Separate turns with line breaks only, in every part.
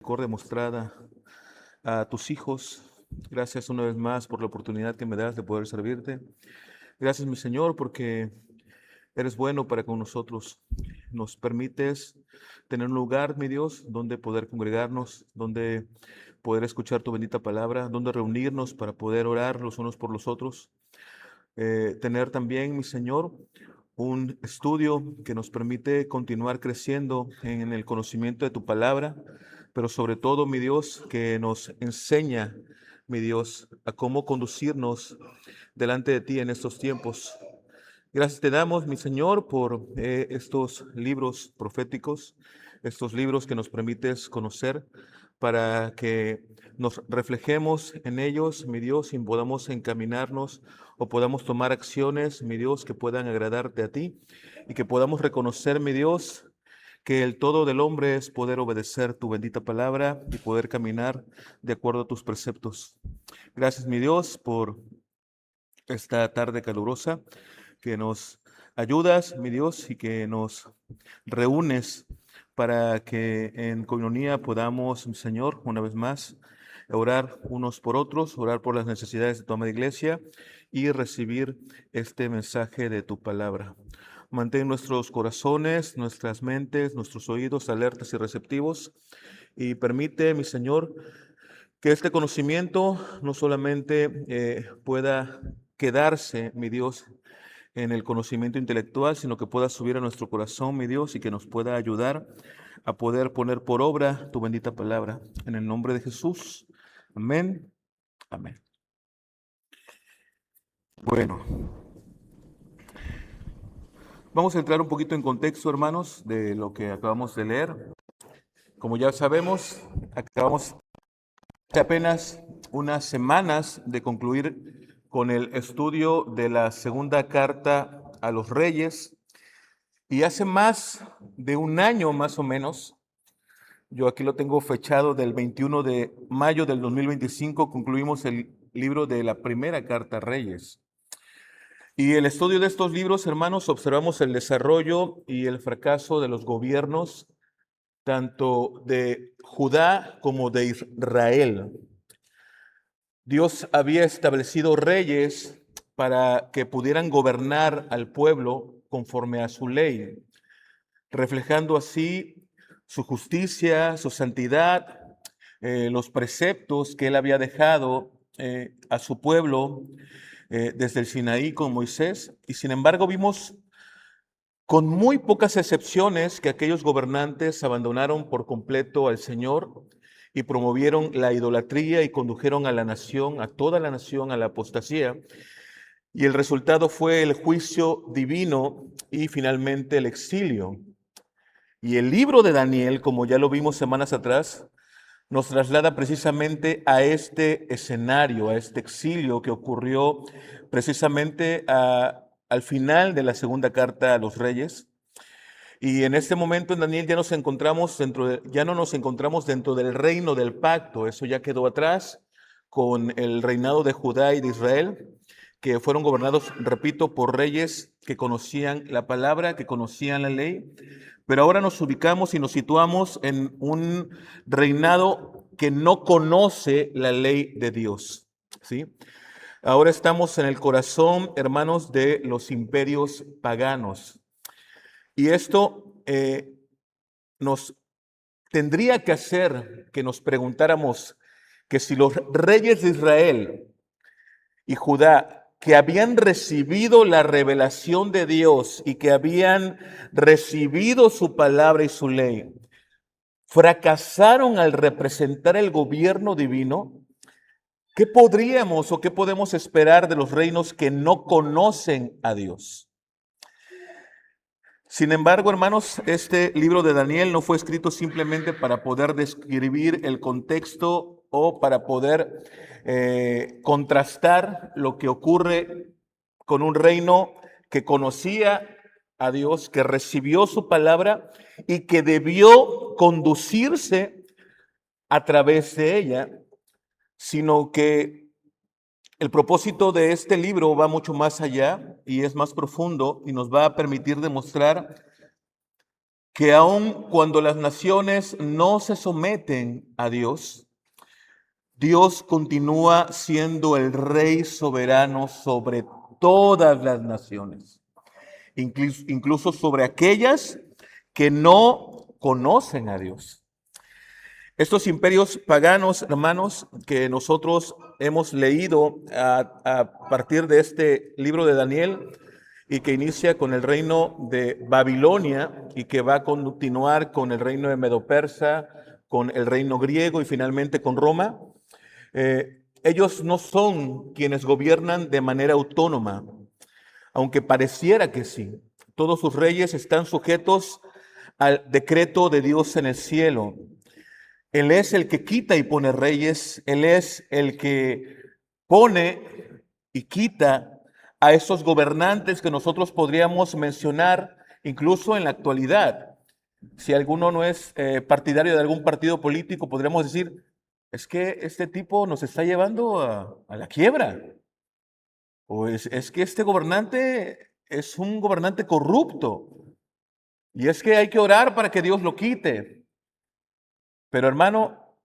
misericordia mostrada a tus hijos. Gracias una vez más por la oportunidad que me das de poder servirte. Gracias, mi Señor, porque eres bueno para con nosotros. Nos permites tener un lugar, mi Dios, donde poder congregarnos, donde poder escuchar tu bendita palabra, donde reunirnos para poder orar los unos por los otros. Tener también, mi Señor, un estudio que nos permite continuar creciendo en el conocimiento de tu palabra, pero sobre todo, mi Dios, que nos enseña, mi Dios, a cómo conducirnos delante de ti en estos tiempos. Gracias te damos, mi Señor, por estos libros proféticos, estos libros que nos permites conocer para que nos reflejemos en ellos, mi Dios, y podamos encaminarnos o podamos tomar acciones, mi Dios, que puedan agradarte a ti y que podamos reconocer, mi Dios, que el todo del hombre es poder obedecer tu bendita palabra y poder caminar de acuerdo a tus preceptos. Gracias, mi Dios, por esta tarde calurosa que nos ayudas, mi Dios, y que nos reúnes para que en coinonía podamos, Señor, una vez más, orar unos por otros, orar por las necesidades de tu amada iglesia y recibir este mensaje de tu palabra. Mantén nuestros corazones, nuestras mentes, nuestros oídos alertas y receptivos y permite, mi Señor, que este conocimiento no solamente pueda quedarse, mi Dios, en el conocimiento intelectual, sino que pueda subir a nuestro corazón, mi Dios, y que nos pueda ayudar a poder poner por obra tu bendita palabra. En el nombre de Jesús. Amén. Amén. Bueno, vamos a entrar un poquito en contexto, hermanos, de lo que acabamos de leer. Como ya sabemos, acabamos hace apenas unas semanas de concluir con el estudio de la segunda carta a los reyes. Y hace más de un año, más o menos, yo aquí lo tengo fechado del 21 de mayo del 2025, concluimos el libro de la primera carta a Reyes. Y el estudio de estos libros, hermanos, observamos el desarrollo y el fracaso de los gobiernos, tanto de Judá como de Israel. Dios había establecido reyes para que pudieran gobernar al pueblo conforme a su ley, reflejando así su justicia, su santidad, los preceptos que él había dejado a su pueblo desde el Sinaí con Moisés. Y sin embargo vimos con muy pocas excepciones que aquellos gobernantes abandonaron por completo al Señor y promovieron la idolatría y condujeron a la nación, a toda la nación, a la apostasía. Y el resultado fue el juicio divino y finalmente el exilio. Y el libro de Daniel, como ya lo vimos semanas atrás, nos traslada precisamente a este escenario, a este exilio que ocurrió precisamente al final de la segunda carta a los reyes. Y en este momento en Daniel ya nos encontramos ya no nos encontramos dentro del reino del pacto, eso ya quedó atrás con el reinado de Judá y de Israel, que fueron gobernados, repito, por reyes que conocían la palabra, que conocían la ley, pero ahora nos ubicamos y nos situamos en un reinado que no conoce la ley de Dios, ¿sí? Ahora estamos en el corazón, hermanos, de los imperios paganos. Y esto nos tendría que hacer que nos preguntáramos que si los reyes de Israel y Judá, que habían recibido la revelación de Dios y que habían recibido su palabra y su ley, fracasaron al representar el gobierno divino, ¿qué podríamos o qué podemos esperar de los reinos que no conocen a Dios? Sin embargo, hermanos, este libro de Daniel no fue escrito simplemente para poder describir el contexto o para poder contrastar lo que ocurre con un reino que conocía a Dios, que recibió su palabra y que debió conducirse a través de ella, sino que el propósito de este libro va mucho más allá y es más profundo y nos va a permitir demostrar que aun cuando las naciones no se someten a Dios, Dios continúa siendo el Rey soberano sobre todas las naciones, incluso sobre aquellas que no conocen a Dios. Estos imperios paganos, hermanos, que nosotros hemos leído a partir de este libro de Daniel y que inicia con el reino de Babilonia y que va a continuar con el reino de Medo-Persa, con el reino griego y finalmente con Roma, ellos no son quienes gobiernan de manera autónoma, aunque pareciera que sí. Todos sus reyes están sujetos al decreto de Dios en el cielo. Él es el que quita y pone reyes. Él es el que pone y quita a esos gobernantes que nosotros podríamos mencionar incluso en la actualidad. Si alguno no es partidario de algún partido político, podríamos decir, es que este tipo nos está llevando a la quiebra. O es que este gobernante es un gobernante corrupto. Y es que hay que orar para que Dios lo quite. Pero hermano,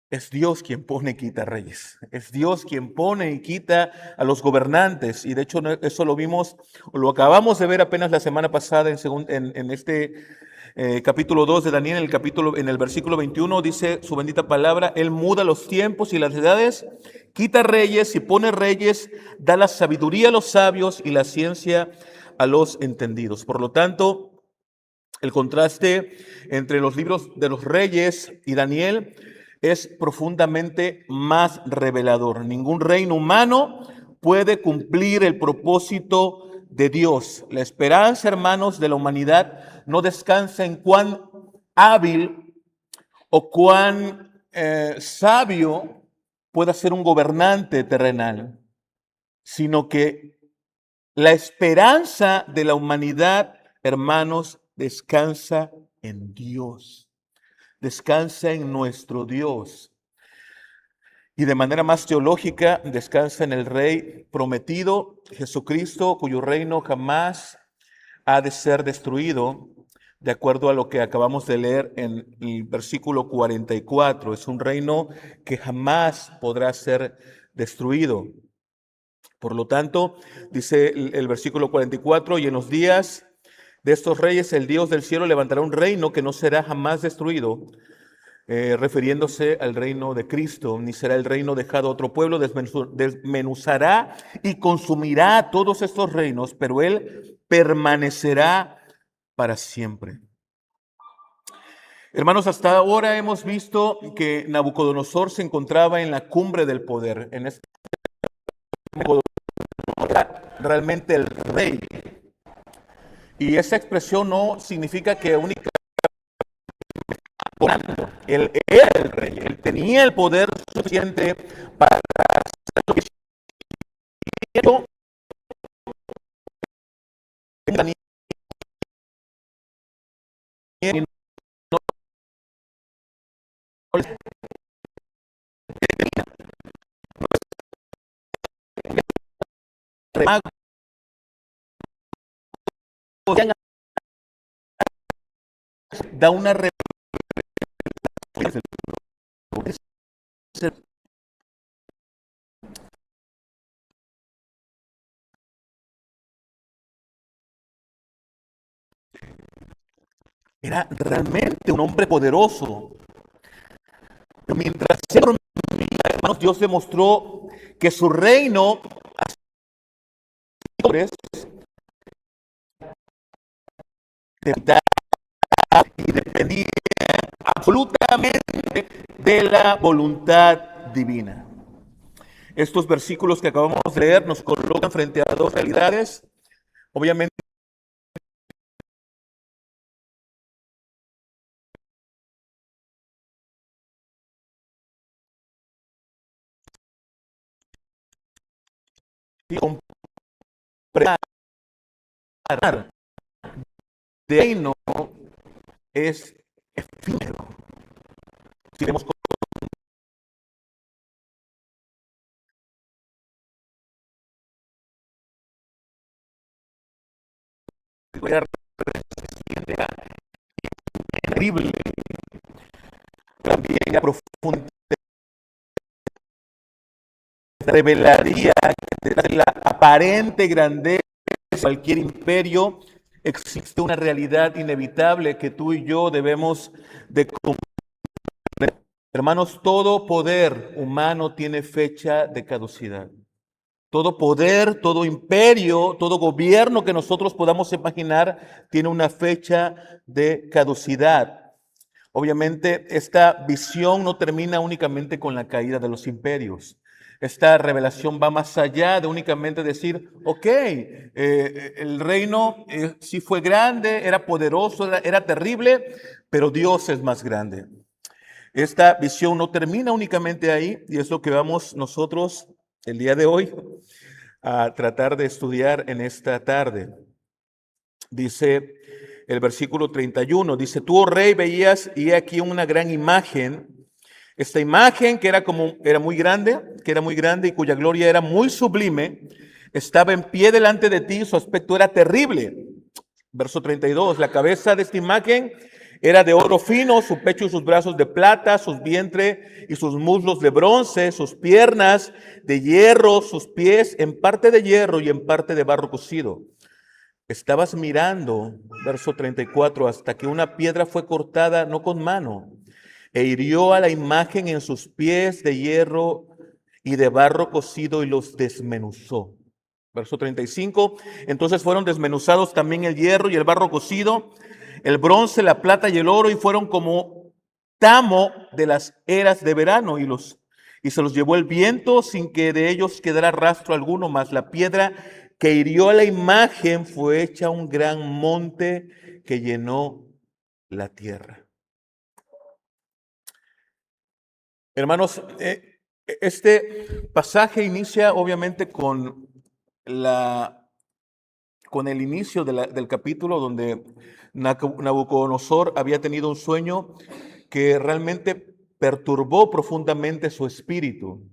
es Dios quien pone y quita reyes. Es Dios quien pone y quita a los gobernantes. Y de hecho eso lo vimos, o lo acabamos de ver apenas la semana pasada en este capítulo 2 de Daniel, en el versículo 21, dice su bendita palabra, Él muda los tiempos y las edades, quita reyes y pone reyes, da la sabiduría a los sabios y la ciencia a los entendidos. Por lo tanto, el contraste entre los libros de los reyes y Daniel es profundamente más revelador. Ningún reino humano puede cumplir el propósito de Dios. La esperanza, hermanos, de la humanidad no descansa en cuán hábil o cuán sabio pueda ser un gobernante terrenal, sino que la esperanza de la humanidad, hermanos, descansa en Dios, descansa en nuestro Dios. Y de manera más teológica, descansa en el Rey prometido, Jesucristo, cuyo reino jamás ha de ser destruido, de acuerdo a lo que acabamos de leer en el versículo 44. Es un reino que jamás podrá ser destruido. Por lo tanto, dice el versículo 44, y en los días de estos reyes el Dios del cielo levantará un reino que no será jamás destruido, refiriéndose al reino de Cristo, ni será el reino dejado a otro pueblo, desmenuzará y consumirá todos estos reinos, pero Él permanecerá para siempre. Hermanos, hasta ahora hemos visto que Nabucodonosor se encontraba en la cumbre del poder, en este realmente el rey. Y esa expresión no significa que únicamente él era el rey, él tenía el poder suficiente para hacer lo que quiso. Y no da una era realmente un hombre poderoso. Pero mientras se dormía, hermanos, Dios demostró que su reino y dependía absolutamente de la voluntad divina. Estos versículos que acabamos de leer nos colocan frente a dos realidades. Obviamente, comprar de reino es efímero. Si vemos terrible, también la profunda revelaría que detrás de la aparente grandeza de cualquier imperio existe una realidad inevitable que tú y yo debemos de comprender. Hermanos, todo poder humano tiene fecha de caducidad. Todo poder, todo imperio, todo gobierno que nosotros podamos imaginar tiene una fecha de caducidad. Obviamente, esta visión no termina únicamente con la caída de los imperios. Esta revelación va más allá de únicamente decir, ok, el reino sí fue grande, era poderoso, era terrible, pero Dios es más grande. Esta visión no termina únicamente ahí, y es lo que vamos nosotros el día de hoy a tratar de estudiar en esta tarde. Dice el versículo 31, dice, tú, oh rey, veías y he aquí una gran imagen. Esta imagen que era muy grande y cuya gloria era muy sublime, estaba en pie delante de ti, su aspecto era terrible. Verso 32, la cabeza de esta imagen era de oro fino, su pecho y sus brazos de plata, sus vientre y sus muslos de bronce, sus piernas de hierro, sus pies en parte de hierro y en parte de barro cocido. Estabas mirando, verso 34, hasta que una piedra fue cortada, no con mano, e hirió a la imagen en sus pies de hierro y de barro cocido y los desmenuzó. Verso 35, entonces fueron desmenuzados también el hierro y el barro cocido, el bronce, la plata y el oro, y fueron como tamo de las eras de verano, y se los llevó el viento sin que de ellos quedara rastro alguno, mas la piedra que hirió a la imagen fue hecha un gran monte que llenó la tierra. Hermanos, este pasaje inicia obviamente con el inicio del capítulo donde Nabucodonosor había tenido un sueño que realmente perturbó profundamente su espíritu,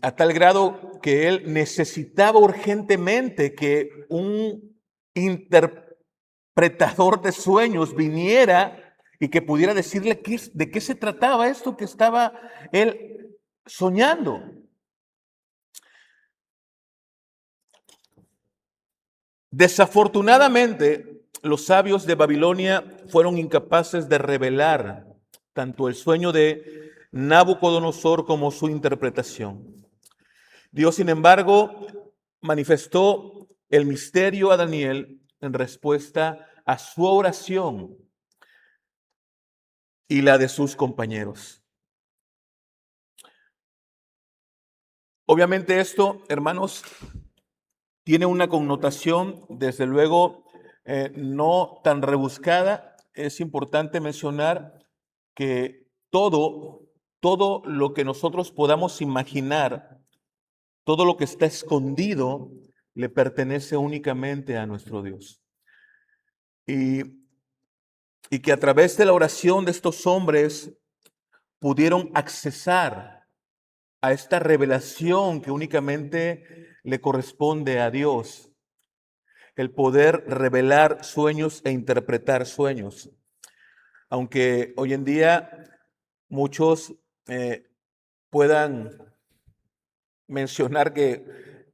a tal grado que él necesitaba urgentemente que un interpretador de sueños viniera y que pudiera decirle de qué se trataba esto que estaba él soñando. Desafortunadamente, los sabios de Babilonia fueron incapaces de revelar tanto el sueño de Nabucodonosor como su interpretación. Dios, sin embargo, manifestó el misterio a Daniel en respuesta a su oración y la de sus compañeros. Obviamente esto, hermanos, tiene una connotación, desde luego, no tan rebuscada. Es importante mencionar que todo lo que nosotros podamos imaginar, todo lo que está escondido, le pertenece únicamente a nuestro Dios. Y que a través de la oración de estos hombres pudieron accesar a esta revelación que únicamente le corresponde a Dios, el poder revelar sueños e interpretar sueños. Aunque hoy en día muchos puedan mencionar que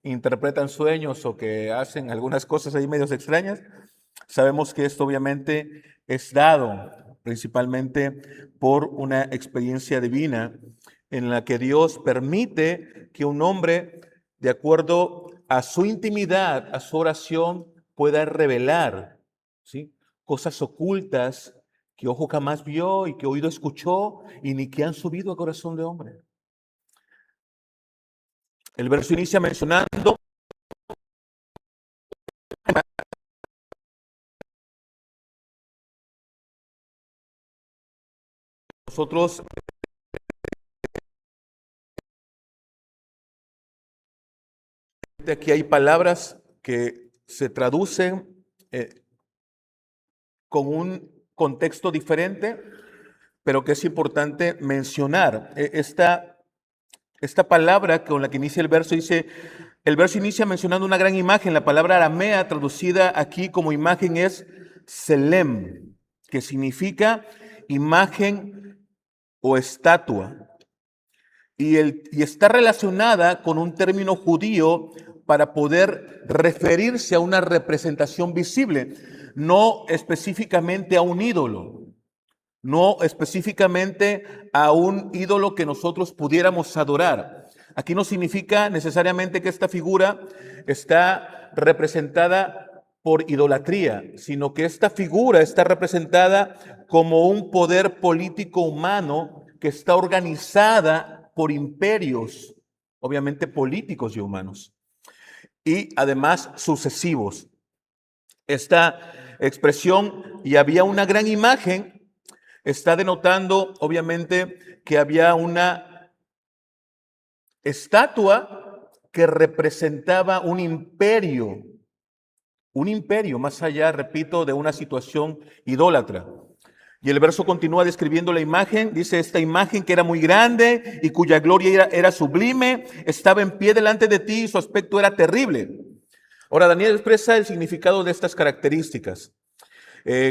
interpretan sueños o que hacen algunas cosas ahí medios extrañas, sabemos que esto obviamente es dado principalmente por una experiencia divina en la que Dios permite que un hombre, de acuerdo a su intimidad, a su oración, pueda revelar, ¿sí?, cosas ocultas que ojo jamás vio y que oído escuchó y ni que han subido al corazón de hombre. El verso inicia mencionando nosotros aquí hay palabras que se traducen con un contexto diferente, pero que es importante mencionar. Esta palabra con la que inicia el verso el verso inicia mencionando una gran imagen. La palabra aramea traducida aquí como imagen es Selem, que significa imagen o estatua. Y está relacionada con un término judío para poder referirse a una representación visible, no específicamente a un ídolo, no específicamente a un ídolo que nosotros pudiéramos adorar. Aquí no significa necesariamente que esta figura está representada por idolatría, sino que esta figura está representada como un poder político humano que está organizada por imperios, obviamente políticos y humanos, y además sucesivos. Esta expresión, y había una gran imagen, está denotando obviamente que había una estatua que representaba un imperio más allá, repito, de una situación idólatra. Y el verso continúa describiendo la imagen, dice: esta imagen que era muy grande y cuya gloria era sublime, estaba en pie delante de ti y su aspecto era terrible. Ahora, Daniel expresa el significado de estas características.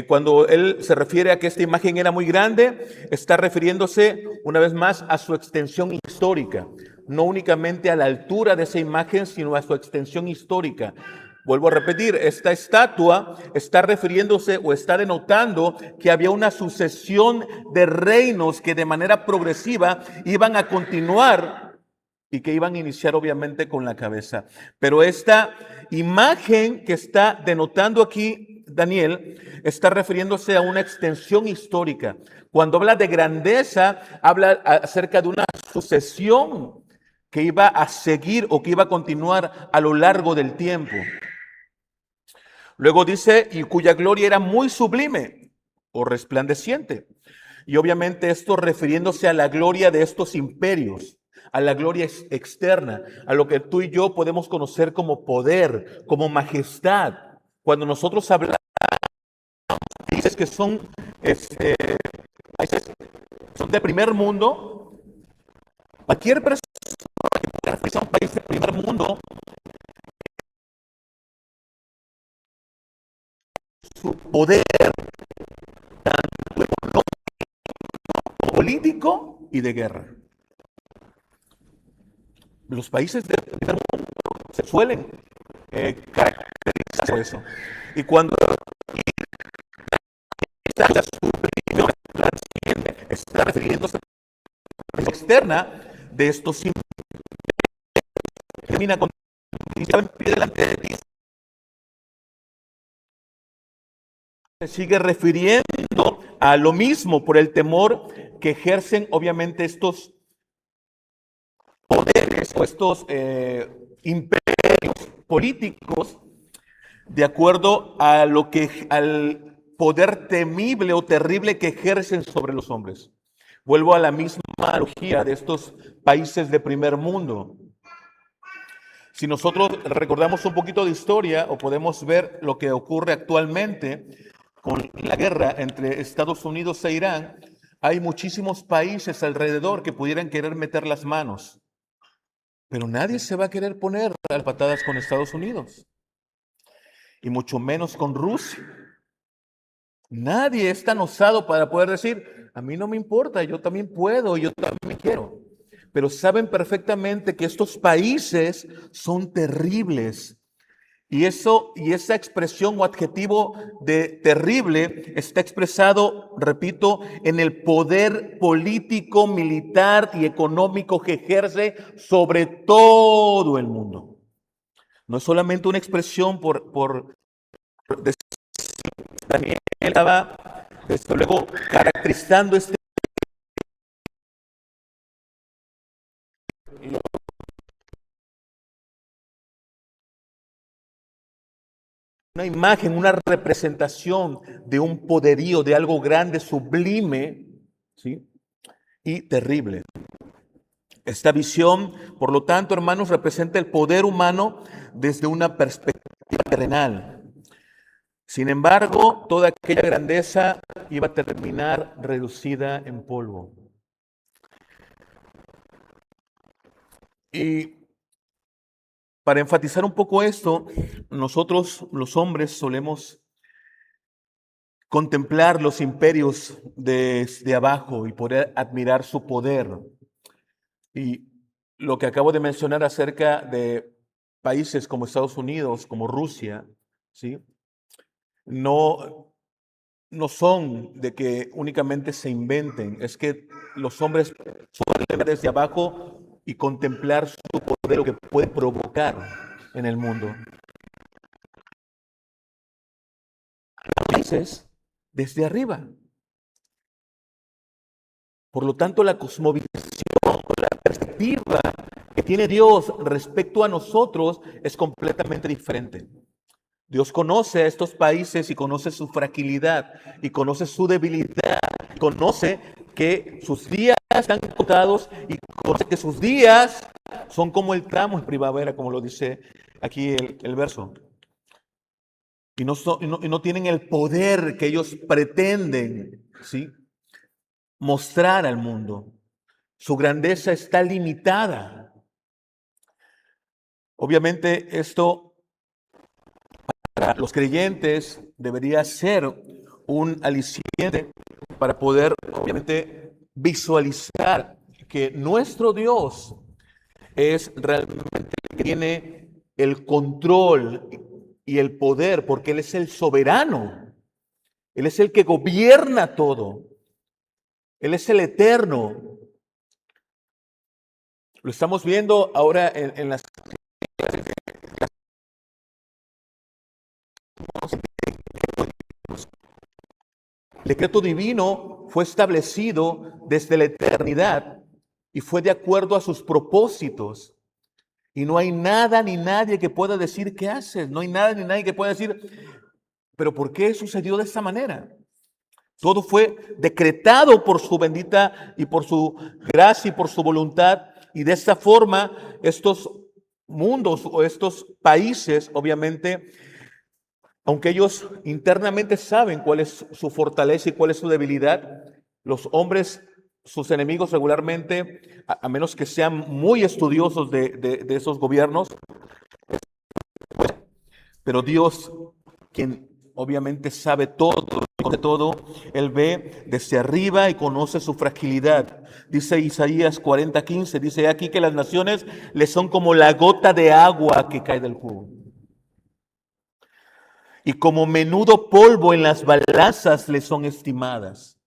Cuando él se refiere a que esta imagen era muy grande, está refiriéndose una vez más a su extensión histórica, no únicamente a la altura de esa imagen, sino a su extensión histórica. Vuelvo a repetir, esta estatua está refiriéndose o está denotando que había una sucesión de reinos que de manera progresiva iban a continuar y que iban a iniciar obviamente con la cabeza. Pero esta imagen que está denotando aquí Daniel está refiriéndose a una extensión histórica. Cuando habla de grandeza, habla acerca de una sucesión que iba a seguir o que iba a continuar a lo largo del tiempo. Luego dice, y cuya gloria era muy sublime o resplandeciente. Y obviamente esto refiriéndose a la gloria de estos imperios, a la gloria externa, a lo que tú y yo podemos conocer como poder, como majestad. Cuando nosotros hablamos de países que países, son de primer mundo, cualquier persona que sea un país de primer mundo, su poder político y de guerra. Los países de primer mundo se suelen caracterizar por eso. Y cuando está refiriéndose a la externa de estos símbolos, termina con delante de ti. Se sigue refiriendo a lo mismo por el temor que ejercen obviamente estos poderes o estos imperios políticos de acuerdo a lo que al poder temible o terrible que ejercen sobre los hombres. Vuelvo a la misma analogía de estos países de primer mundo. Si nosotros recordamos un poquito de historia o podemos ver lo que ocurre actualmente con la guerra entre Estados Unidos e Irán, hay muchísimos países alrededor que pudieran querer meter las manos, pero nadie se va a querer poner a patadas con Estados Unidos, y mucho menos con Rusia. Nadie es tan osado para poder decir, a mí no me importa, yo también puedo, yo también quiero. Pero saben perfectamente que estos países son terribles. Y esa expresión o adjetivo de terrible está expresado, repito, en el poder político, militar y económico que ejerce sobre todo el mundo. No es solamente una expresión por Daniel estaba, desde luego, caracterizando una imagen, una representación de un poderío, de algo grande, sublime, ¿sí? Y terrible. Esta visión, por lo tanto, hermanos, representa el poder humano desde una perspectiva terrenal. Sin embargo, toda aquella grandeza iba a terminar reducida en polvo. Y para enfatizar un poco esto, nosotros los hombres solemos contemplar los imperios desde abajo y poder admirar su poder. Y lo que acabo de mencionar acerca de países como Estados Unidos, como Rusia, ¿sí? No, no son de que únicamente se inventen, es que los hombres pueden ver desde abajo y contemplar su poder, lo que puede provocar en el mundo. Países desde arriba. Por lo tanto, la cosmovisión, la perspectiva que tiene Dios respecto a nosotros es completamente diferente. Dios conoce a estos países y conoce su fragilidad y conoce su debilidad, conoce que sus días están contados y conoce que sus días son como el tramo en primavera, como lo dice aquí el verso. Y no tienen el poder que ellos pretenden, ¿sí?, mostrar al mundo. Su grandeza está limitada. Obviamente esto para los creyentes debería ser un aliciente para poder, obviamente, visualizar que nuestro Dios es realmente que tiene el control y el poder, porque Él es el soberano. Él es el que gobierna todo. Él es el eterno. Lo estamos viendo ahora en las El decreto divino fue establecido desde la eternidad y fue de acuerdo a sus propósitos. Y no hay nada ni nadie que pueda decir qué haces. No hay nada ni nadie que pueda decir, pero ¿por qué sucedió de esta manera? Todo fue decretado por su bendita y por su gracia y por su voluntad. Y de esta forma, estos mundos o estos países, obviamente, aunque ellos internamente saben cuál es su fortaleza y cuál es su debilidad, los hombres, sus enemigos regularmente, a menos que sean muy estudiosos de esos gobiernos, pero Dios, quien obviamente sabe todo, conoce todo, Él ve desde arriba y conoce su fragilidad. Dice Isaías 40:15, dice aquí que las naciones le son como la gota de agua que cae del cubo. Y como menudo polvo en las balanzas le son estimadas.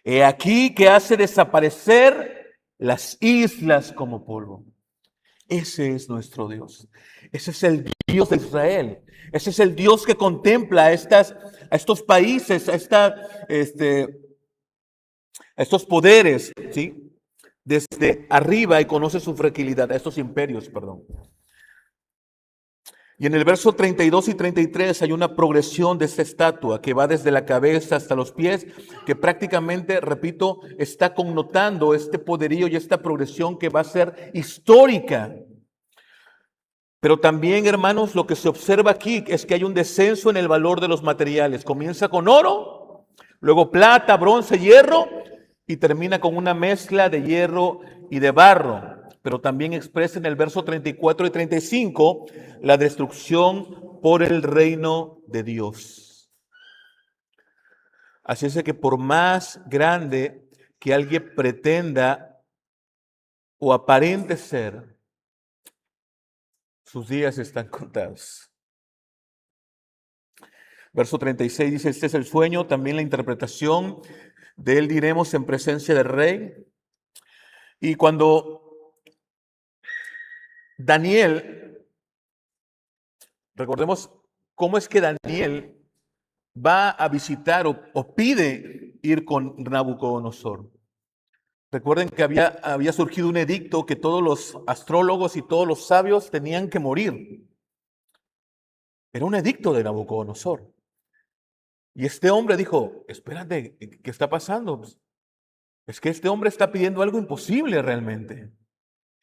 He aquí que hace desaparecer las islas como polvo. Ese es nuestro Dios. Ese es el Dios de Israel. Ese es el Dios que contempla a estos países, a estos poderes, ¿sí?, desde arriba y conoce su fragilidad, a estos imperios, perdón. Y en el verso 32 y 33 hay una progresión de esta estatua que va desde la cabeza hasta los pies, que prácticamente, repito, está connotando este poderío y esta progresión que va a ser histórica. Pero también, hermanos, lo que se observa aquí es que hay un descenso en el valor de los materiales. Comienza con oro, luego plata, bronce, hierro y termina con una mezcla de hierro y de barro. Pero también expresa en el verso 34 y 35 la destrucción por el reino de Dios. Así es de que por más grande que alguien pretenda o aparente ser, sus días están contados. Verso 36 dice, este es el sueño, también la interpretación, de él diremos en presencia del rey. Y cuando Daniel, recordemos cómo es que Daniel va a visitar o pide ir con Nabucodonosor. Recuerden que había surgido un edicto que todos los astrólogos y todos los sabios tenían que morir. Era un edicto de Nabucodonosor. Y este hombre dijo, espérate, ¿qué está pasando? Es que este hombre está pidiendo algo imposible realmente.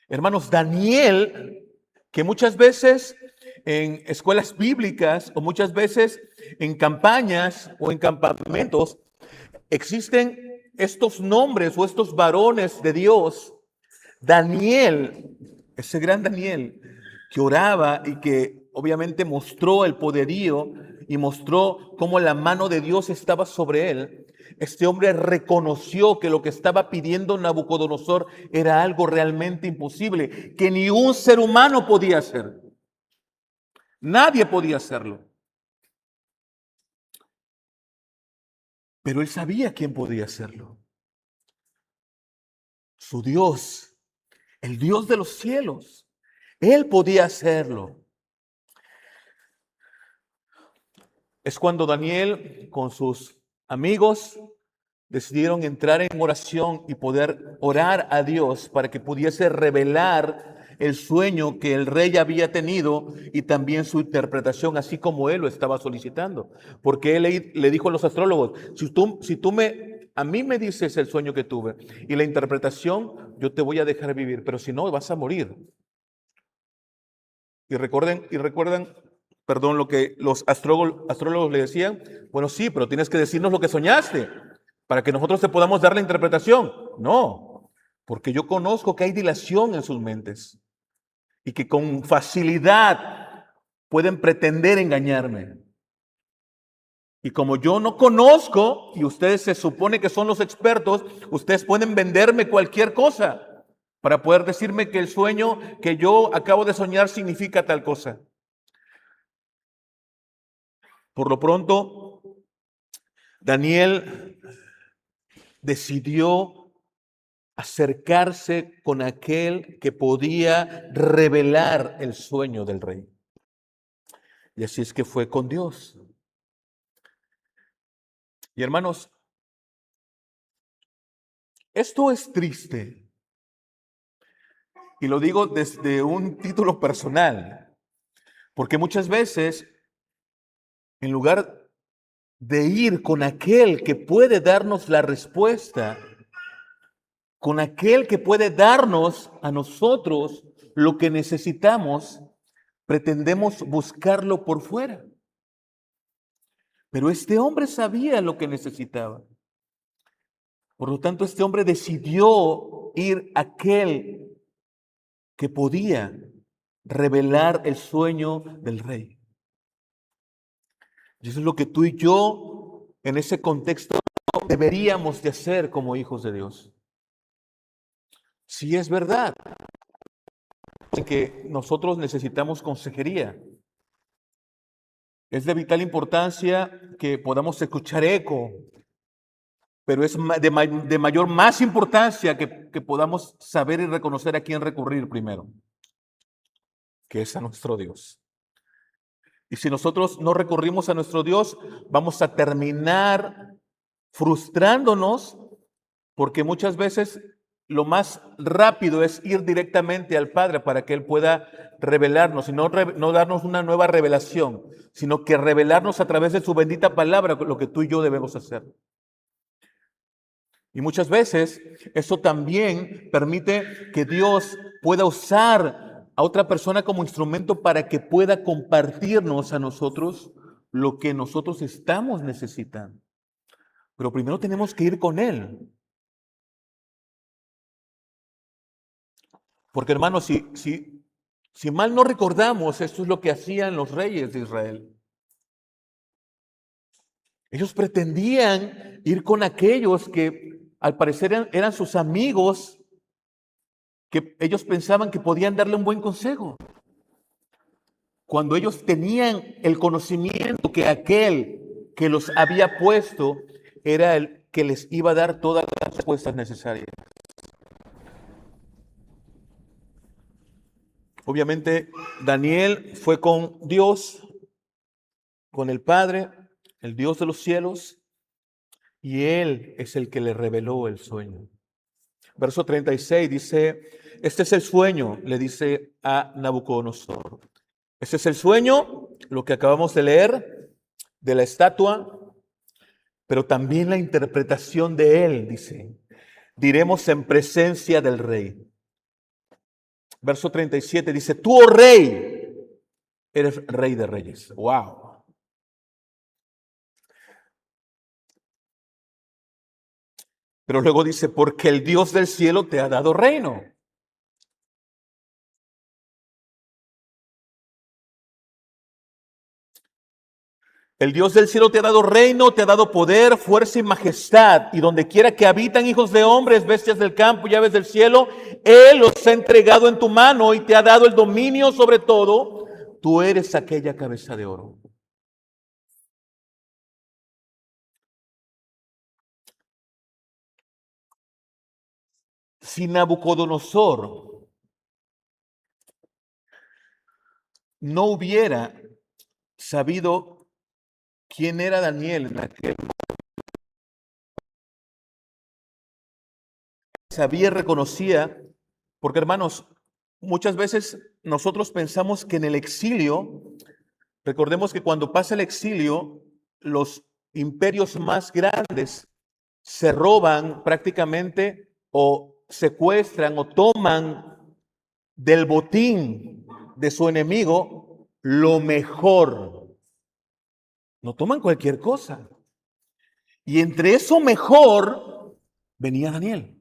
Hermanos, Daniel, que muchas veces en escuelas bíblicas o muchas veces en campañas o en campamentos existen estos nombres o estos varones de Dios. Daniel, ese gran Daniel que oraba y que obviamente mostró el poderío y mostró cómo la mano de Dios estaba sobre él, este hombre reconoció que lo que estaba pidiendo Nabucodonosor era algo realmente imposible, que ni un ser humano podía hacer. Nadie podía hacerlo. Pero él sabía quién podía hacerlo. Su Dios, el Dios de los cielos. Él podía hacerlo. Es cuando Daniel con sus amigos decidieron entrar en oración y poder orar a Dios para que pudiese revelar el sueño que el rey había tenido y también su interpretación, así como él lo estaba solicitando. Porque él le dijo a los astrólogos, si tú a mí me dices el sueño que tuve y la interpretación, yo te voy a dejar vivir, pero si no, vas a morir. Y recuerdan, perdón, lo que los astrólogos le decían. Bueno, sí, pero tienes que decirnos lo que soñaste para que nosotros te podamos dar la interpretación. No, porque yo conozco que hay dilación en sus mentes y que con facilidad pueden pretender engañarme. Y como yo no conozco y ustedes se supone que son los expertos, ustedes pueden venderme cualquier cosa para poder decirme que el sueño que yo acabo de soñar significa tal cosa. Por lo pronto, Daniel decidió acercarse con aquel que podía revelar el sueño del rey. Y así es que fue con Dios. Y hermanos, esto es triste. Y lo digo desde un título personal, porque muchas veces, en lugar de ir con aquel que puede darnos la respuesta, con aquel que puede darnos a nosotros lo que necesitamos, pretendemos buscarlo por fuera. Pero este hombre sabía lo que necesitaba. Por lo tanto, este hombre decidió ir a aquel que podía revelar el sueño del rey. Y eso es lo que tú y yo, en ese contexto, deberíamos de hacer como hijos de Dios. Sí es verdad que nosotros necesitamos consejería. Es de vital importancia que podamos escuchar eco, pero es de mayor más importancia que podamos saber y reconocer a quién recurrir primero, que es a nuestro Dios. Y si nosotros no recurrimos a nuestro Dios, vamos a terminar frustrándonos porque muchas veces lo más rápido es ir directamente al Padre para que Él pueda revelarnos y no darnos una nueva revelación, sino que revelarnos a través de su bendita palabra lo que tú y yo debemos hacer. Y muchas veces eso también permite que Dios pueda usar a otra persona como instrumento para que pueda compartirnos a nosotros lo que nosotros estamos necesitando. Pero primero tenemos que ir con Él. Porque hermanos, si mal no recordamos, esto es lo que hacían los reyes de Israel. Ellos pretendían ir con aquellos que al parecer eran sus amigos, que ellos pensaban que podían darle un buen consejo. Cuando ellos tenían el conocimiento que aquel que los había puesto era el que les iba a dar todas las respuestas necesarias. Obviamente, Daniel fue con Dios, con el Padre, el Dios de los cielos, y Él es el que le reveló el sueño. Verso 36 dice, este es el sueño, le dice a Nabucodonosor. Este es el sueño, lo que acabamos de leer, de la estatua, pero también la interpretación de él, dice, diremos en presencia del rey. Verso 37 dice, tú, oh rey, eres rey de reyes. Wow. Pero luego dice, porque el Dios del cielo te ha dado reino. El Dios del cielo te ha dado reino, te ha dado poder, fuerza y majestad. Y donde quiera que habitan hijos de hombres, bestias del campo y aves del cielo, Él los ha entregado en tu mano y te ha dado el dominio sobre todo. Tú eres aquella cabeza de oro. Si Nabucodonosor no hubiera sabido quién era Daniel en aquel momento, sabía, reconocía, porque hermanos, muchas veces nosotros pensamos que en el exilio, recordemos que cuando pasa el exilio, los imperios más grandes se roban prácticamente o secuestran o toman del botín de su enemigo lo mejor. No toman cualquier cosa. Y entre eso mejor venía Daniel.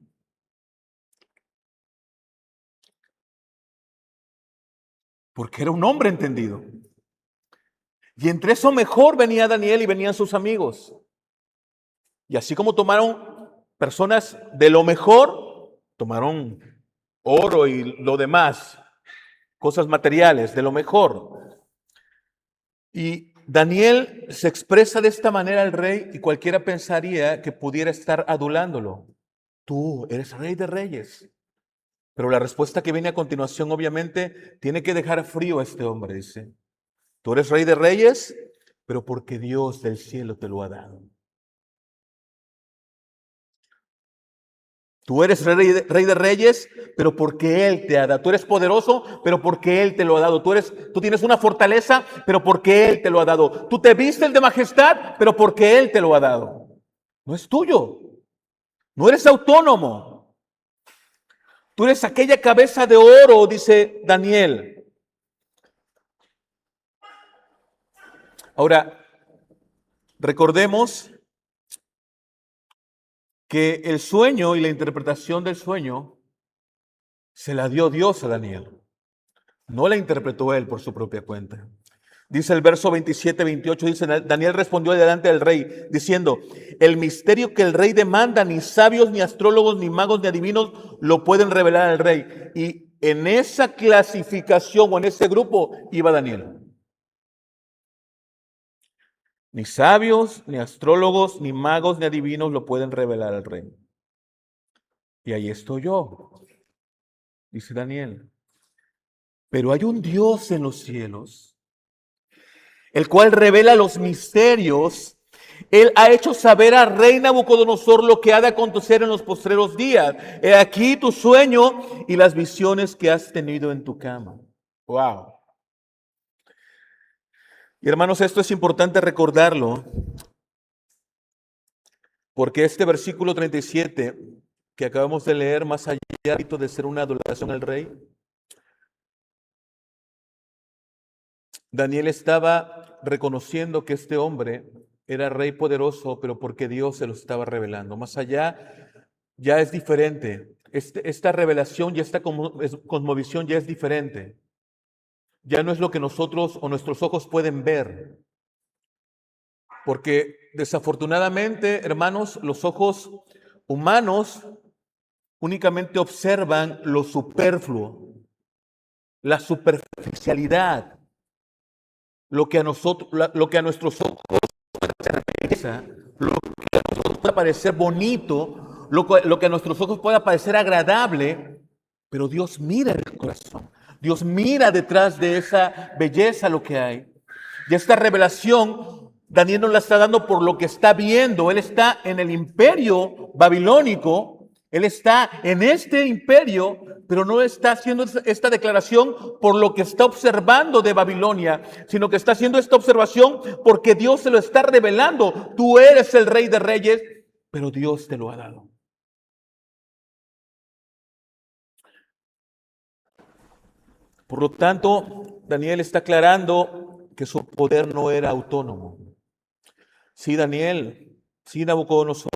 Porque era un hombre entendido. Y entre eso mejor venía Daniel y venían sus amigos. Y así como tomaron personas de lo mejor, tomaron oro y lo demás, cosas materiales de lo mejor. Y Daniel se expresa de esta manera al rey y cualquiera pensaría que pudiera estar adulándolo. Tú eres rey de reyes. Pero la respuesta que viene a continuación obviamente tiene que dejar frío a este hombre, dice. Tú eres rey de reyes, pero porque Dios del cielo te lo ha dado. Tú eres rey de reyes, pero porque Él te ha dado. Tú eres poderoso, pero porque Él te lo ha dado. Tú tienes una fortaleza, pero porque Él te lo ha dado. Tú te vistes de majestad, pero porque Él te lo ha dado. No es tuyo. No eres autónomo. Tú eres aquella cabeza de oro, dice Daniel. Ahora, recordemos que el sueño y la interpretación del sueño se la dio Dios a Daniel. No la interpretó él por su propia cuenta. Dice el verso 27-28, dice, Daniel respondió delante del rey, diciendo, el misterio que el rey demanda, ni sabios, ni astrólogos, ni magos, ni adivinos lo pueden revelar al rey. Y en esa clasificación o en ese grupo iba Daniel. Ni sabios, ni astrólogos, ni magos, ni adivinos lo pueden revelar al rey. Y ahí estoy yo, dice Daniel. Pero hay un Dios en los cielos, el cual revela los misterios. Él ha hecho saber al rey Nabucodonosor lo que ha de acontecer en los postreros días. He aquí tu sueño y las visiones que has tenido en tu cama. Wow. Y hermanos, esto es importante recordarlo, porque este versículo 37 que acabamos de leer, más allá de ser una adoración al rey, Daniel estaba reconociendo que este hombre era rey poderoso, pero porque Dios se lo estaba revelando. Más allá, ya es diferente. Esta revelación y esta cosmovisión ya es diferente. Ya no es lo que nosotros o nuestros ojos pueden ver. Porque desafortunadamente, hermanos, los ojos humanos únicamente observan lo superfluo, la superficialidad, lo que a nosotros, lo que a nuestros ojos lo que a nosotros pueda parecer bonito, lo que a nuestros ojos pueda parecer agradable, pero Dios mira el corazón. Dios mira detrás de esa belleza lo que hay. Y esta revelación, Daniel nos la está dando por lo que está viendo. Él está en el imperio babilónico. Él está en este imperio, pero no está haciendo esta declaración por lo que está observando de Babilonia, sino que está haciendo esta observación porque Dios se lo está revelando. Tú eres el rey de reyes, pero Dios te lo ha dado. Por lo tanto, Daniel está aclarando que su poder no era autónomo. Sí, Daniel, sí, Nabucodonosor,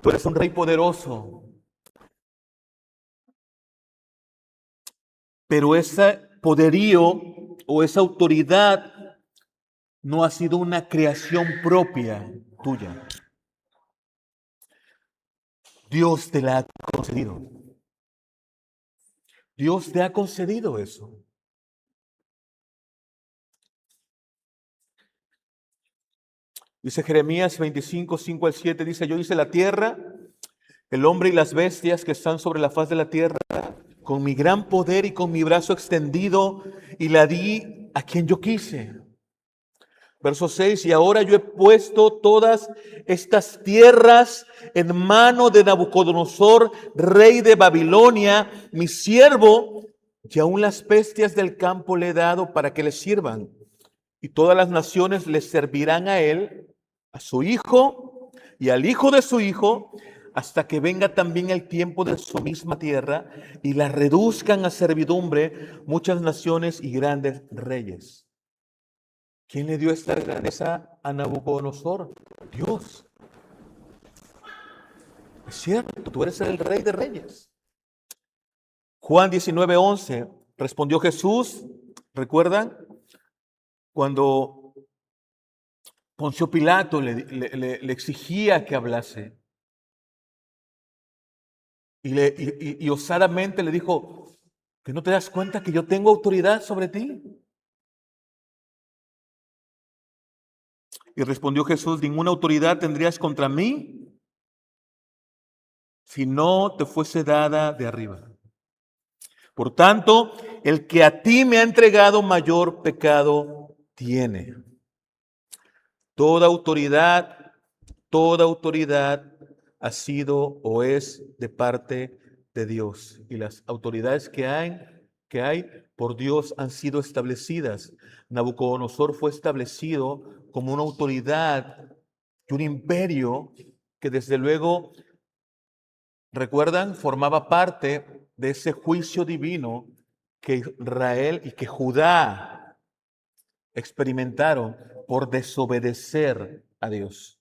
tú eres un rey poderoso, pero ese poderío o esa autoridad no ha sido una creación propia tuya. Dios te la ha concedido. Dios te ha concedido eso. Dice Jeremías 25, 5 al 7, dice, yo hice la tierra, el hombre y las bestias que están sobre la faz de la tierra, con mi gran poder y con mi brazo extendido, y la di a quien yo quise. Verso 6, y ahora yo he puesto todas estas tierras en mano de Nabucodonosor, rey de Babilonia, mi siervo, y aún las bestias del campo le he dado para que le sirvan. Y todas las naciones le servirán a él, a su hijo y al hijo de su hijo, hasta que venga también el tiempo de su misma tierra y la reduzcan a servidumbre muchas naciones y grandes reyes. ¿Quién le dio esta grandeza a Nabucodonosor? Dios. Es cierto, tú eres el rey de reyes. Juan 19:11, respondió Jesús, ¿recuerdan? Cuando Poncio Pilato le exigía que hablase. Y osadamente le dijo, ¿que no te das cuenta que yo tengo autoridad sobre ti? Y respondió Jesús, ninguna autoridad tendrías contra mí si no te fuese dada de arriba. Por tanto, el que a ti me ha entregado mayor pecado tiene. Toda autoridad ha sido o es de parte de Dios. Y las autoridades que hay por Dios han sido establecidas. Nabucodonosor fue establecido como una autoridad y un imperio que desde luego, recuerdan, formaba parte de ese juicio divino que Israel y que Judá experimentaron por desobedecer a Dios.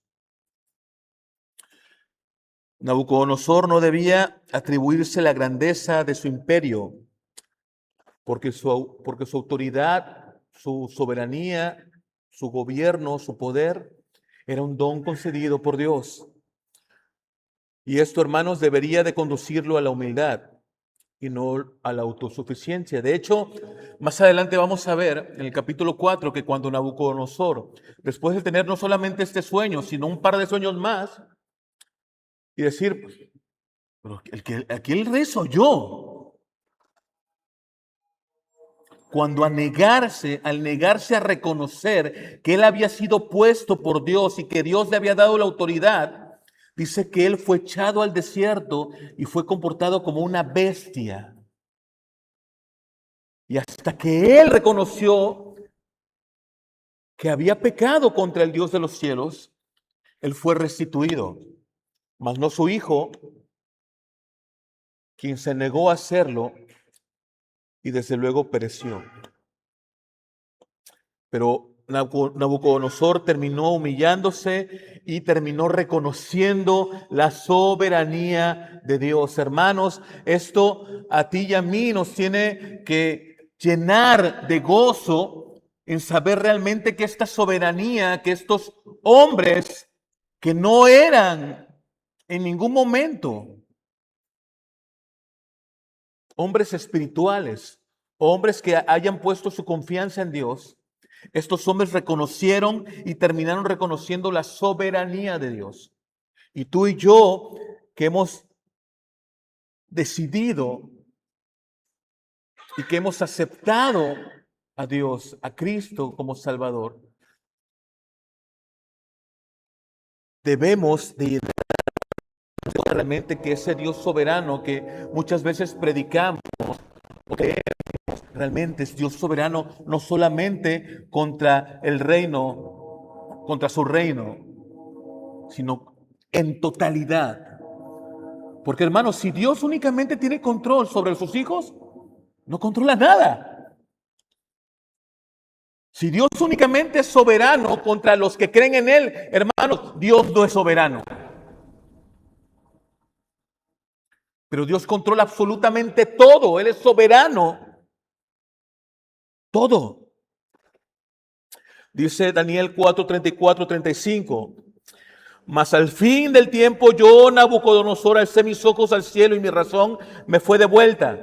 Nabucodonosor no debía atribuirse la grandeza de su imperio, porque su autoridad, su soberanía, su gobierno, su poder, era un don concedido por Dios. Y esto, hermanos, debería de conducirlo a la humildad y no a la autosuficiencia. De hecho, más adelante vamos a ver en el capítulo 4 que cuando Nabucodonosor, después de tener no solamente este sueño, sino un par de sueños más, y decir, pues, pero aquí el rey soy yo. Cuando al negarse a reconocer que él había sido puesto por Dios y que Dios le había dado la autoridad, dice que él fue echado al desierto y fue comportado como una bestia. Y hasta que él reconoció que había pecado contra el Dios de los cielos, él fue restituido. Mas no su hijo, quien se negó a hacerlo y desde luego pereció. Pero Nabucodonosor terminó humillándose y terminó reconociendo la soberanía de Dios. Hermanos, esto a ti y a mí nos tiene que llenar de gozo en saber realmente que esta soberanía, que estos hombres que no eran en ningún momento hombres espirituales, hombres que hayan puesto su confianza en Dios, estos hombres reconocieron y terminaron reconociendo la soberanía de Dios. Y tú y yo, que hemos decidido y que hemos aceptado a Dios, a Cristo como Salvador, debemos de realmente que ese Dios soberano que muchas veces predicamos, porque realmente es Dios soberano no solamente contra el reino, contra su reino, sino en totalidad. Porque hermanos, si Dios únicamente tiene control sobre sus hijos, no controla nada. Si Dios únicamente es soberano contra los que creen en Él, hermanos, Dios no es soberano. Pero Dios controla absolutamente todo. Él es soberano. Todo. Dice Daniel 4:34-35. Mas al fin del tiempo yo, Nabucodonosor, alcé mis ojos al cielo y mi razón me fue devuelta.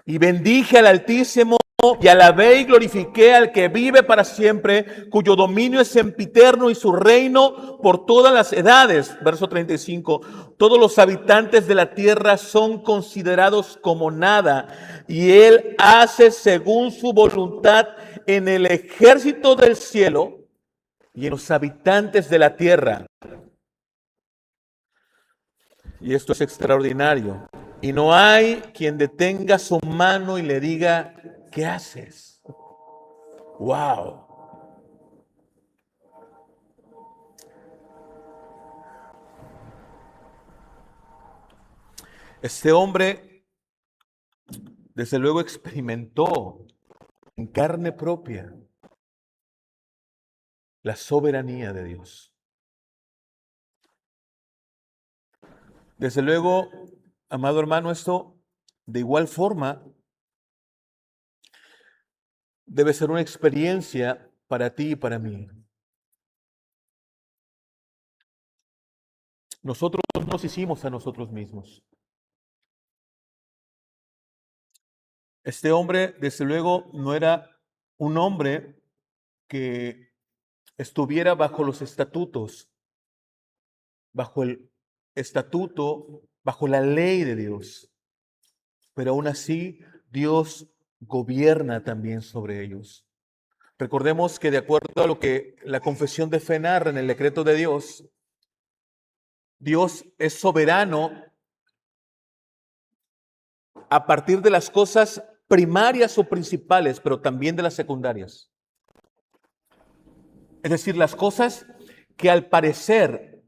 Y bendije al Altísimo y alabé y glorifiqué al que vive para siempre, cuyo dominio es sempiterno y su reino por todas las edades. Verso 35. Todos los habitantes de la tierra son considerados como nada, y él hace según su voluntad en el ejército del cielo y en los habitantes de la tierra. Y esto es extraordinario. Y no hay quien detenga su mano y le diga, ¿qué haces? ¡Wow! Este hombre, desde luego, experimentó en carne propia la soberanía de Dios. Desde luego, amado hermano, esto de igual forma debe ser una experiencia para ti y para mí. Nosotros nos hicimos a nosotros mismos. Este hombre, desde luego, no era un hombre que estuviera bajo los estatutos, bajo el estatuto, bajo la ley de Dios. Pero aún así, Dios gobierna también sobre ellos. Recordemos que de acuerdo a lo que la confesión de fe narra en el decreto de Dios, Dios es soberano a partir de las cosas primarias o principales, pero también de las secundarias. Es decir, las cosas que al parecer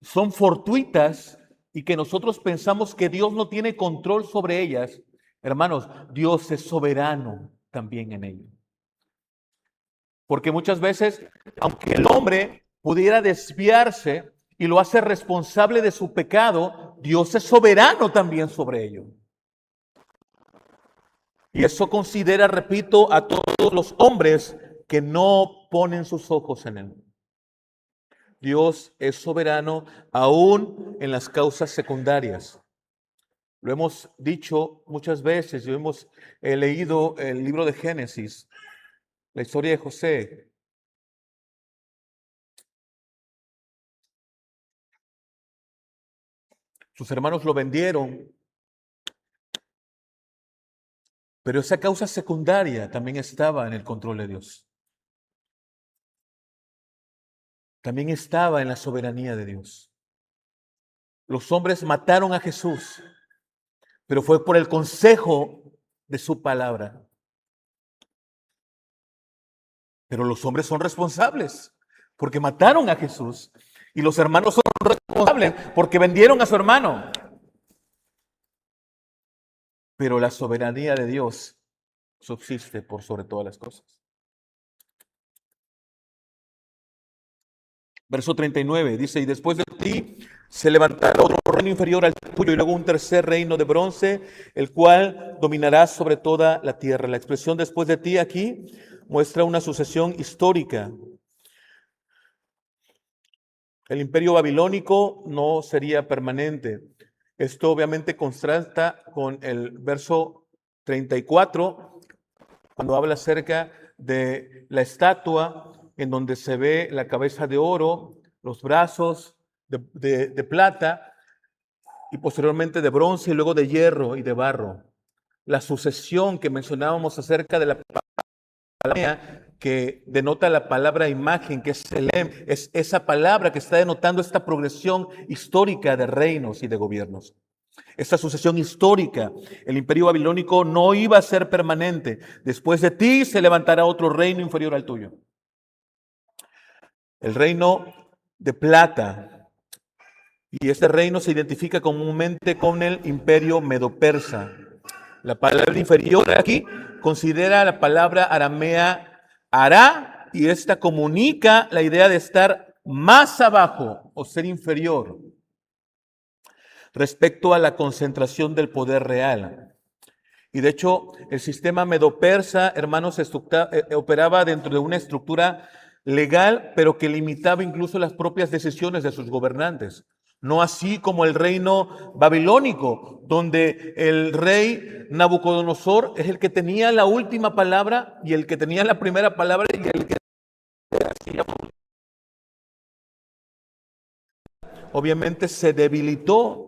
son fortuitas y que nosotros pensamos que Dios no tiene control sobre ellas. Hermanos, Dios es soberano también en ello. Porque muchas veces, aunque el hombre pudiera desviarse y lo hace responsable de su pecado, Dios es soberano también sobre ello. Y eso considera, repito, a todos los hombres que no ponen sus ojos en Él. Dios es soberano aún en las causas secundarias. Lo hemos dicho muchas veces, yo hemos leído el libro de Génesis, la historia de José. Sus hermanos lo vendieron, pero esa causa secundaria también estaba en el control de Dios. También estaba en la soberanía de Dios. Los hombres mataron a Jesús, pero fue por el consejo de su palabra. Pero los hombres son responsables porque mataron a Jesús y los hermanos son responsables porque vendieron a su hermano. Pero la soberanía de Dios subsiste por sobre todas las cosas. Verso 39 dice, y después de ti se levantará otro reino inferior al tuyo y luego un tercer reino de bronce, el cual dominará sobre toda la tierra. La expresión después de ti aquí muestra una sucesión histórica. El imperio babilónico no sería permanente. Esto obviamente contrasta con el verso 34, cuando habla acerca de la estatua en donde se ve la cabeza de oro, los brazos de plata y posteriormente de bronce y luego de hierro y de barro. La sucesión que mencionábamos acerca de la palabra que denota la palabra imagen, que es Selem, es esa palabra que está denotando esta progresión histórica de reinos y de gobiernos. Esta sucesión histórica, el imperio babilónico no iba a ser permanente. Después de ti se levantará otro reino inferior al tuyo. El reino de plata. Y este reino se identifica comúnmente con el imperio medo-persa. La palabra inferior aquí considera la palabra aramea Ará, y esta comunica la idea de estar más abajo o ser inferior respecto a la concentración del poder real. Y de hecho, el sistema medo-persa, hermanos, operaba dentro de una estructura legal, pero que limitaba incluso las propias decisiones de sus gobernantes. No así como el reino babilónico, donde el rey Nabucodonosor es el que tenía la última palabra y el que tenía la primera palabra y el que obviamente se debilitó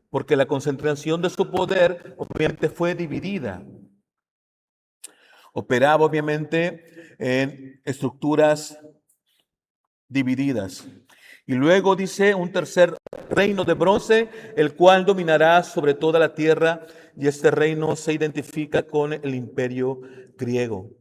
porque la concentración de su poder obviamente fue dividida. Operaba obviamente en estructuras divididas. Y luego dice un tercer reino de bronce, el cual dominará sobre toda la tierra, y este reino se identifica con el imperio griego.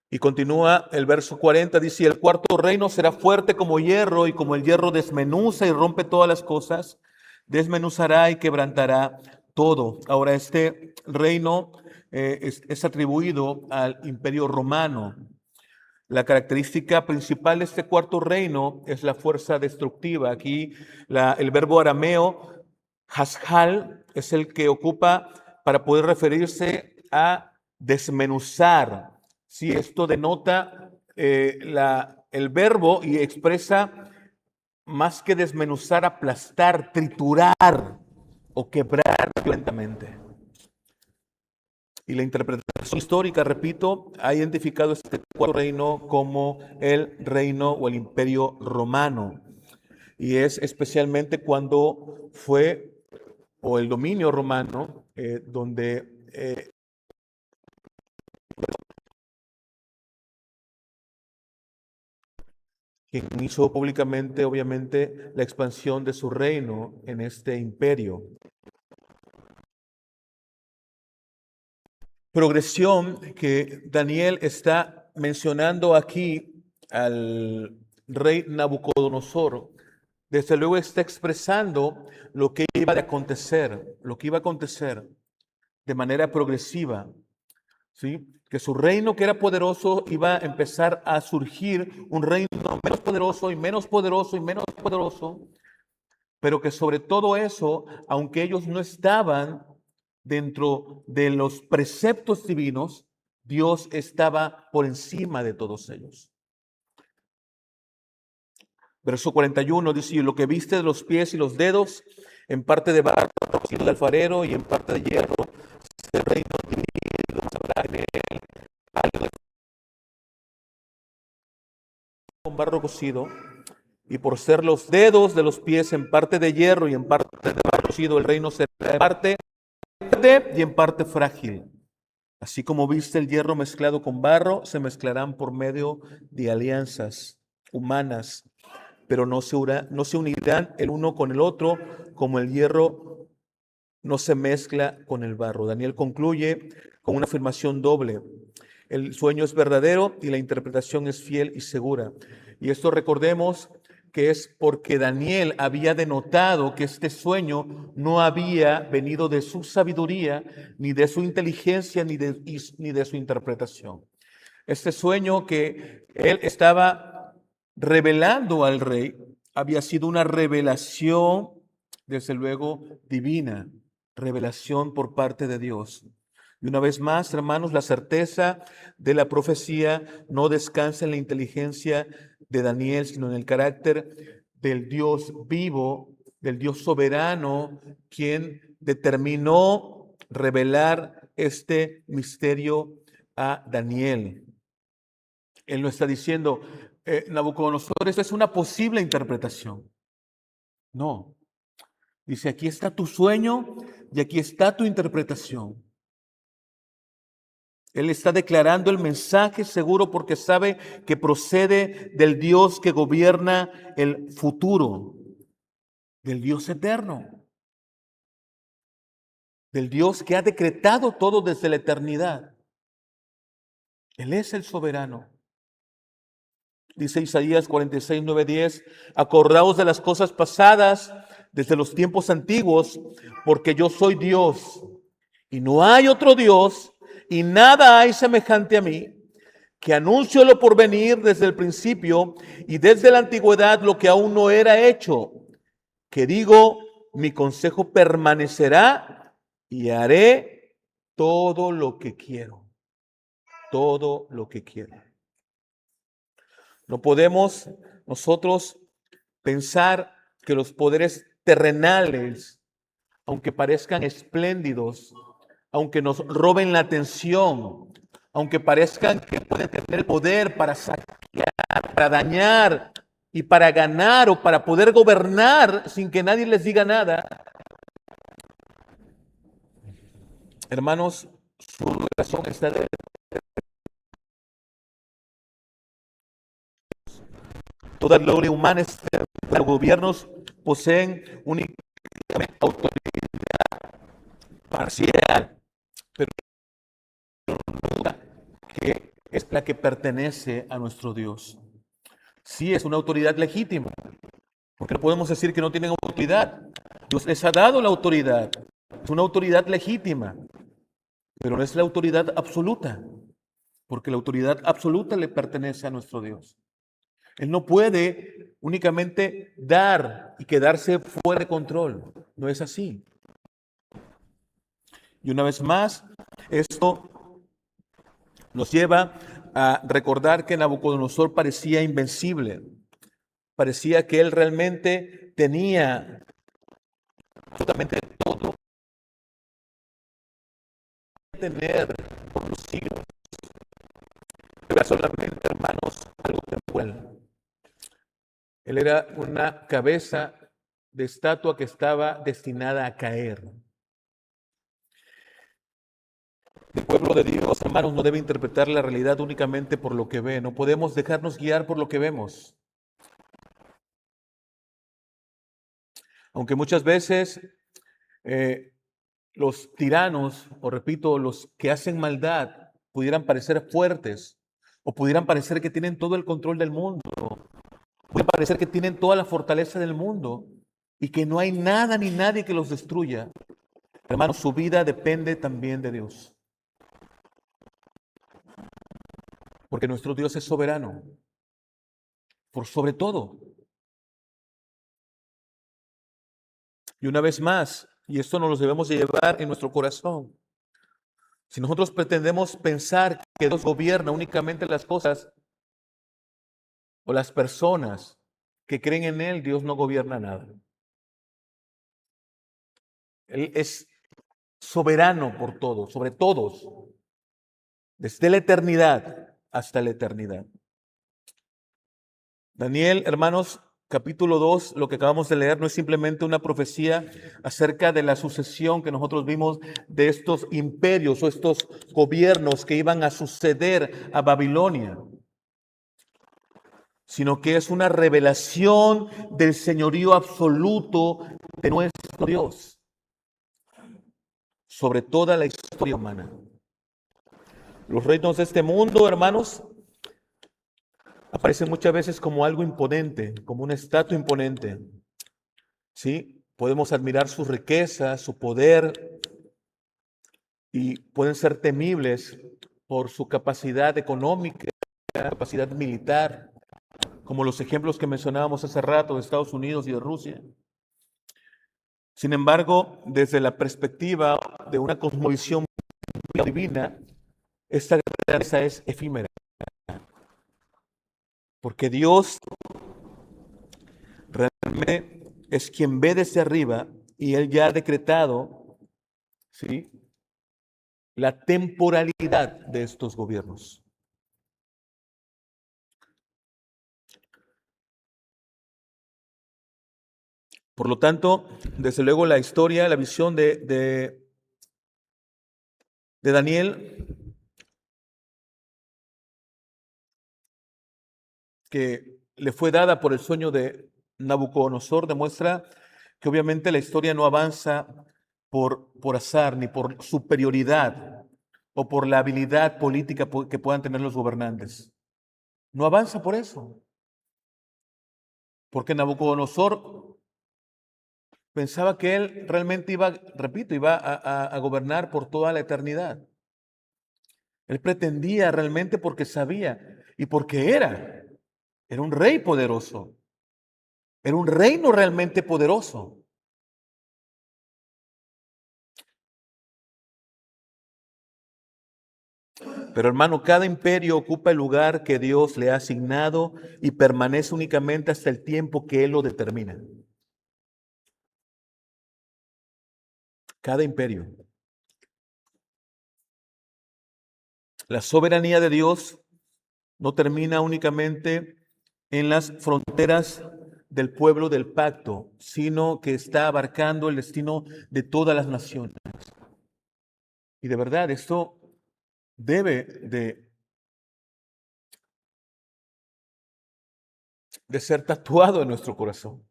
Y continúa el verso 40, dice, el cuarto reino será fuerte como hierro, y como el hierro desmenuza y rompe todas las cosas, desmenuzará y quebrantará todo. Ahora, este reino es atribuido al imperio romano. La característica principal de este cuarto reino es la fuerza destructiva. Aquí el verbo arameo, hashal, es el que ocupa para poder referirse a desmenuzar. Sí, esto denota el verbo y expresa más que desmenuzar, aplastar, triturar o quebrar violentamente. Y la interpretación histórica, repito, ha identificado este cuarto reino como el reino o el imperio romano. Y es especialmente cuando fue, o el dominio romano, donde quien hizo públicamente, obviamente, la expansión de su reino en este imperio. Progresión que Daniel está mencionando aquí al rey Nabucodonosor, desde luego está expresando lo que iba a acontecer, lo que iba a acontecer de manera progresiva, ¿sí? Que su reino que era poderoso iba a empezar a surgir un reino menos poderoso y menos poderoso y menos poderoso, pero que sobre todo eso, aunque ellos no estaban dentro de los preceptos divinos, Dios estaba por encima de todos ellos. Verso 41 dice, y lo que viste de los pies y los dedos, en parte de barro, de alfarero, y en parte de hierro, el reino dividido, sabrá en él algo con barro cocido, y por ser los dedos de los pies en parte de hierro y en parte de barro cocido, el reino será en parte y en parte frágil. Así como viste el hierro mezclado con barro, se mezclarán por medio de alianzas humanas, pero no se unirán el uno con el otro, como el hierro no se mezcla con el barro. Daniel concluye con una afirmación doble. El sueño es verdadero y la interpretación es fiel y segura. Y esto recordemos que es porque Daniel había denotado que este sueño no había venido de su sabiduría, ni de su inteligencia, ni de su interpretación. Este sueño que él estaba revelando al rey había sido una revelación, desde luego, divina, revelación por parte de Dios. Y una vez más, hermanos, la certeza de la profecía no descansa en la inteligencia de Daniel, sino en el carácter del Dios vivo, del Dios soberano, quien determinó revelar este misterio a Daniel. Él no está diciendo, Nabucodonosor, esto es una posible interpretación. No. Dice, aquí está tu sueño y aquí está tu interpretación. Él está declarando el mensaje seguro porque sabe que procede del Dios que gobierna el futuro, del Dios eterno, del Dios que ha decretado todo desde la eternidad. Él es el soberano. Dice Isaías 46, 9, 10, acordaos de las cosas pasadas desde los tiempos antiguos, porque yo soy Dios y no hay otro Dios y nada hay semejante a mí, que anuncio lo por venir desde el principio y desde la antigüedad lo que aún no era hecho, que digo, mi consejo permanecerá y haré todo lo que quiero. todo lo que quiere. No podemos nosotros pensar que los poderes terrenales, aunque parezcan espléndidos, aunque nos roben la atención, aunque parezcan que pueden tener poder para saquear, para dañar y para ganar o para poder gobernar sin que nadie les diga nada, hermanos, su razón está de toda gloria humana es los gobiernos poseen únicamente autoridad parcial, pero que es la que pertenece a nuestro Dios. Sí, es una autoridad legítima, porque no podemos decir que no tienen autoridad. Dios les ha dado la autoridad. Es una autoridad legítima, pero no es la autoridad absoluta, porque la autoridad absoluta le pertenece a nuestro Dios. Él no puede únicamente dar y quedarse fuera de control. No es así. Y una vez más, esto nos lleva a recordar que Nabucodonosor parecía invencible. Parecía que él realmente tenía absolutamente todo que tener por los siglos. Era solamente, hermanos, algo temporal. Él era una cabeza de estatua que estaba destinada a caer. El pueblo de Dios, hermanos, no debe interpretar la realidad únicamente por lo que ve. No podemos dejarnos guiar por lo que vemos. Aunque muchas veces los tiranos, o repito, los que hacen maldad, pudieran parecer fuertes, o pudieran parecer que tienen todo el control del mundo, puede parecer que tienen toda la fortaleza del mundo, y que no hay nada ni nadie que los destruya. Hermanos, su vida depende también de Dios. Porque nuestro Dios es soberano, por sobre todo. Y una vez más, y esto nos lo debemos llevar en nuestro corazón, si nosotros pretendemos pensar que Dios gobierna únicamente las cosas o las personas que creen en Él, Dios no gobierna nada. Él es soberano por todo, sobre todos, desde la eternidad hasta la eternidad. Daniel, hermanos, capítulo 2, lo que acabamos de leer no es simplemente una profecía acerca de la sucesión que nosotros vimos de estos imperios o estos gobiernos que iban a suceder a Babilonia, sino que es una revelación del señorío absoluto de nuestro Dios sobre toda la historia humana. Los reinos de este mundo, hermanos, aparecen muchas veces como algo imponente, como una estatua imponente. ¿Sí? Podemos admirar su riqueza, su poder, y pueden ser temibles por su capacidad económica, capacidad militar, como los ejemplos que mencionábamos hace rato de Estados Unidos y de Rusia. Sin embargo, desde la perspectiva de una cosmovisión divina, esta grandeza es efímera, porque Dios realmente es quien ve desde arriba y Él ya ha decretado, ¿sí?, la temporalidad de estos gobiernos. Por lo tanto, desde luego la historia, la visión de Daniel, que le fue dada por el sueño de Nabucodonosor, demuestra que obviamente la historia no avanza por azar ni por superioridad o por la habilidad política que puedan tener los gobernantes. No avanza por eso. Porque Nabucodonosor pensaba que él realmente iba, repito, iba a gobernar por toda la eternidad. Él pretendía realmente porque sabía y porque era un rey poderoso, era un reino realmente poderoso. Pero hermano, cada imperio ocupa el lugar que Dios le ha asignado y permanece únicamente hasta el tiempo que Él lo determina. Cada imperio. La soberanía de Dios no termina únicamente en las fronteras del pueblo del pacto, sino que está abarcando el destino de todas las naciones. Y de verdad, esto debe de ser tatuado en nuestro corazón.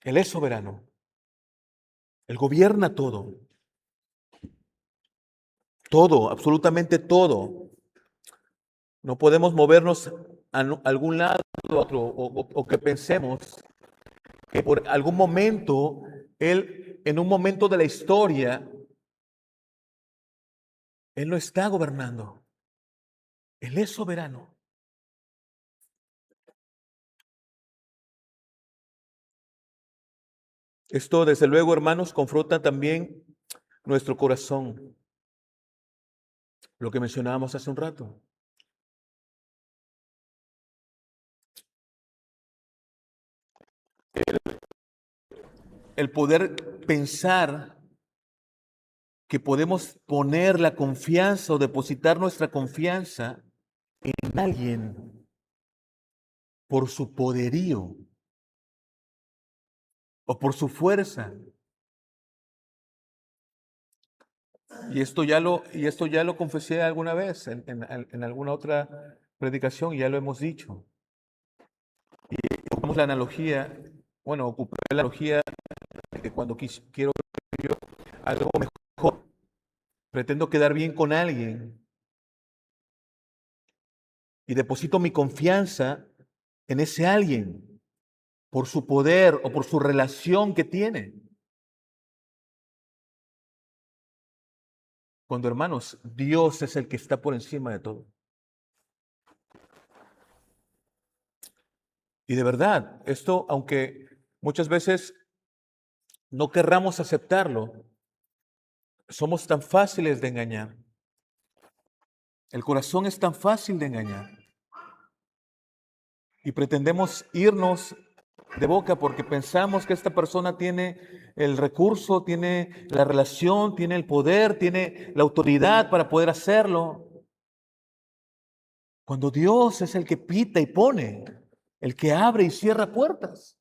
Él es soberano. Él gobierna todo. Todo, absolutamente todo. No podemos movernos a algún lado a otro o que pensemos que por algún momento Él, en un momento de la historia, Él no está gobernando. Él es soberano. Esto, desde luego, hermanos, confronta también nuestro corazón, lo que mencionábamos hace un rato. El poder pensar que podemos poner la confianza o depositar nuestra confianza en alguien por su poderío o por su fuerza. Y esto ya lo confesé alguna vez en alguna otra predicación, y ya lo hemos dicho. Y ocupamos la analogía, bueno, ocupé la analogía de que cuando quiero yo algo mejor, pretendo quedar bien con alguien y deposito mi confianza en ese alguien por su poder o por su relación que tiene. Cuando, hermanos, Dios es el que está por encima de todo. Y de verdad, esto, aunque muchas veces no querramos aceptarlo, somos tan fáciles de engañar. El corazón es tan fácil de engañar. Y pretendemos irnos de boca porque pensamos que esta persona tiene el recurso, tiene la relación, tiene el poder, tiene la autoridad para poder hacerlo. Cuando Dios es el que pita y pone, el que abre y cierra puertas,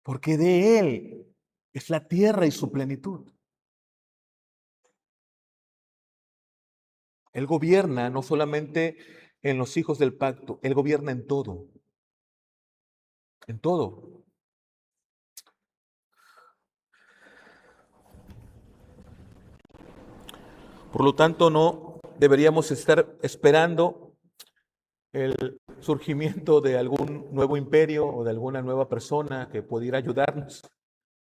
porque de Él es la tierra y su plenitud. Él gobierna no solamente en los hijos del pacto, Él gobierna en todo, en todo. Por lo tanto, no deberíamos estar esperando el surgimiento de algún nuevo imperio o de alguna nueva persona que pudiera ayudarnos.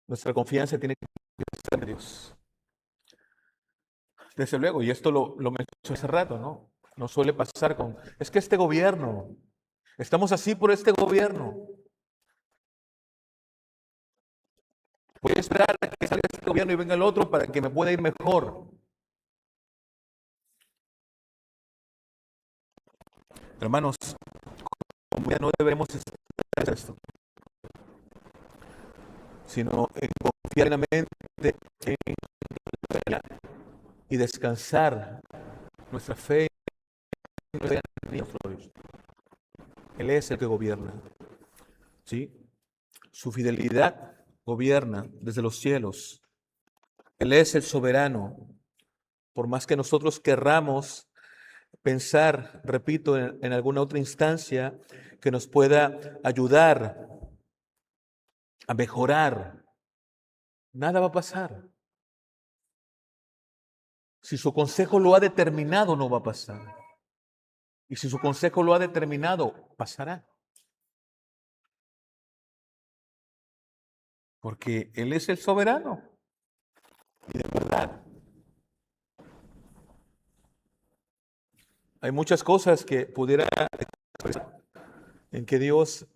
Nuestra confianza tiene que estar en Dios. Desde luego, y esto lo mencioné hace rato, ¿no? No suele pasar es que este gobierno, estamos así por este gobierno. Voy a esperar a que salga este gobierno y venga el otro para que me pueda ir mejor. Hermanos, como ya no debemos estar en esto, sino en confiar plenamente en Él y descansar nuestra fe en nuestra flores. Él es el que gobierna, ¿sí? Su fidelidad gobierna desde los cielos. Él es el soberano. Por más que nosotros querramos pensar, repito, en alguna otra instancia que nos pueda ayudar a mejorar, nada va a pasar. Si su consejo lo ha determinado, no va a pasar. Y si su consejo lo ha determinado, pasará. Porque Él es el soberano. Y de verdad, hay muchas cosas que pudiera en que Dios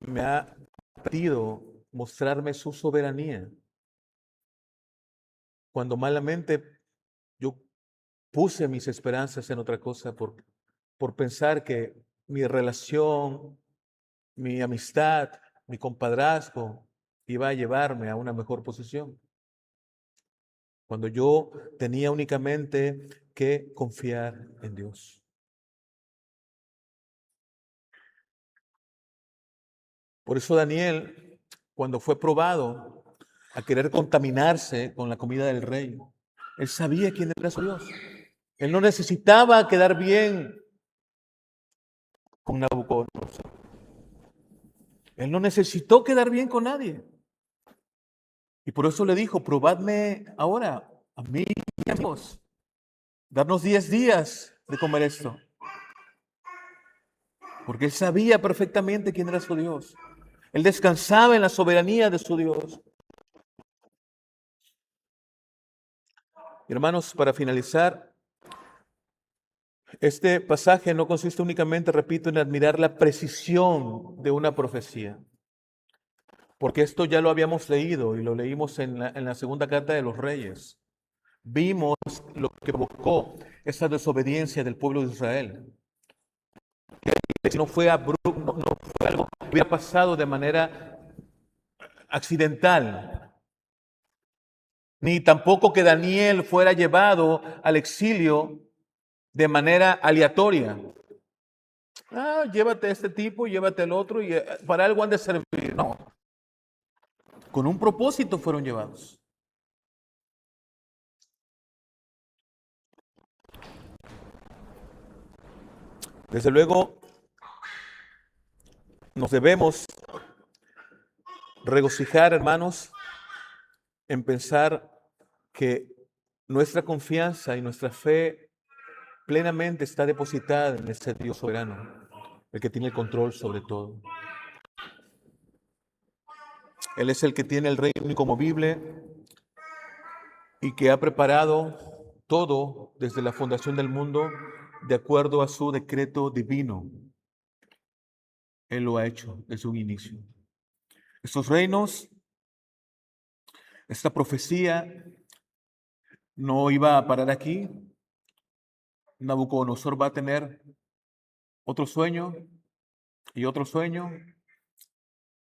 me ha pedido mostrarme su soberanía. Cuando malamente yo puse mis esperanzas en otra cosa por pensar que mi relación, mi amistad, mi compadrazgo iba a llevarme a una mejor posición. Cuando yo tenía únicamente que confiar en Dios. Por eso Daniel, cuando fue probado a querer contaminarse con la comida del rey, él sabía quién era su Dios. Él no necesitaba quedar bien con Nabucodonosor. Él no necesitó quedar bien con nadie. Y por eso le dijo, probadme ahora, a mí y a Dios. Darnos 10 días de comer esto. Porque él sabía perfectamente quién era su Dios. Él descansaba en la soberanía de su Dios. Hermanos, para finalizar, este pasaje no consiste únicamente, repito, en admirar la precisión de una profecía. Porque esto ya lo habíamos leído y lo leímos en la segunda carta de los Reyes. Vimos lo que provocó esa desobediencia del pueblo de Israel. No fue abrupto, no fue algo que hubiera pasado de manera accidental, ni tampoco que Daniel fuera llevado al exilio de manera aleatoria. Llévate a este tipo, llévate al otro, y para algo han de servir. No, con un propósito fueron llevados. Desde luego, nos debemos regocijar, hermanos, en pensar que nuestra confianza y nuestra fe plenamente está depositada en ese Dios soberano, el que tiene el control sobre todo. Él es el que tiene el reino inconmovible y que ha preparado todo desde la fundación del mundo de acuerdo a su decreto divino. Él lo ha hecho desde un inicio. Estos reinos, esta profecía no iba a parar aquí. Nabucodonosor va a tener otro sueño y otro sueño,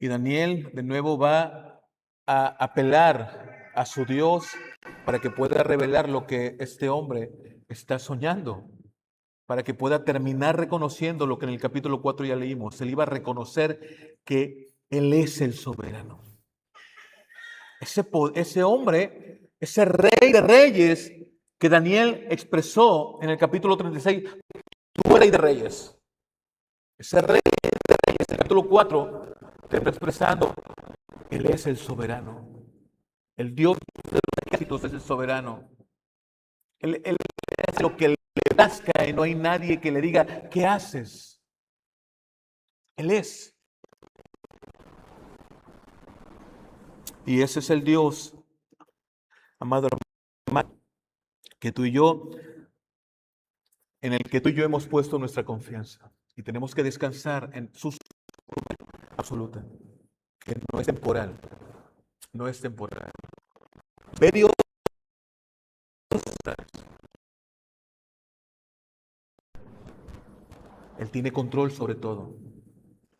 y Daniel de nuevo va a apelar a su Dios para que pueda revelar lo que este hombre está soñando, para que pueda terminar reconociendo lo que en el capítulo 4 ya leímos. Él iba a reconocer que Él es el soberano. Ese hombre, ese rey de reyes que Daniel expresó en el capítulo 36, tú rey de reyes. Ese rey de reyes, en el capítulo 4, te está expresando, Él es el soberano. El Dios de los ejércitos es el soberano. Él hace lo que le plazca y no hay nadie que le diga, ¿qué haces? Él es. Y ese es el Dios, amado hermano, que tú y yo, en el que tú y yo hemos puesto nuestra confianza. Y tenemos que descansar en su absoluta, que no es temporal, no es temporal. Ve Dios, Él tiene control sobre todo.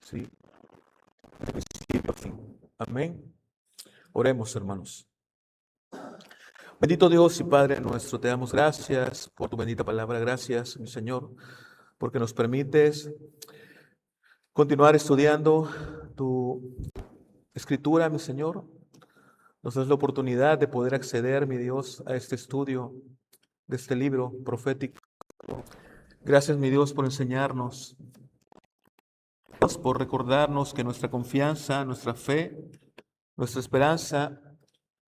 ¿Sí? Amén. Oremos, hermanos. Bendito Dios y Padre nuestro, te damos gracias por tu bendita palabra. Gracias, mi Señor, porque nos permites continuar estudiando tu escritura, mi Señor. Nos das la oportunidad de poder acceder, mi Dios, a este estudio de este libro profético. Gracias, mi Dios, por enseñarnos, por recordarnos que nuestra confianza, nuestra fe, nuestra esperanza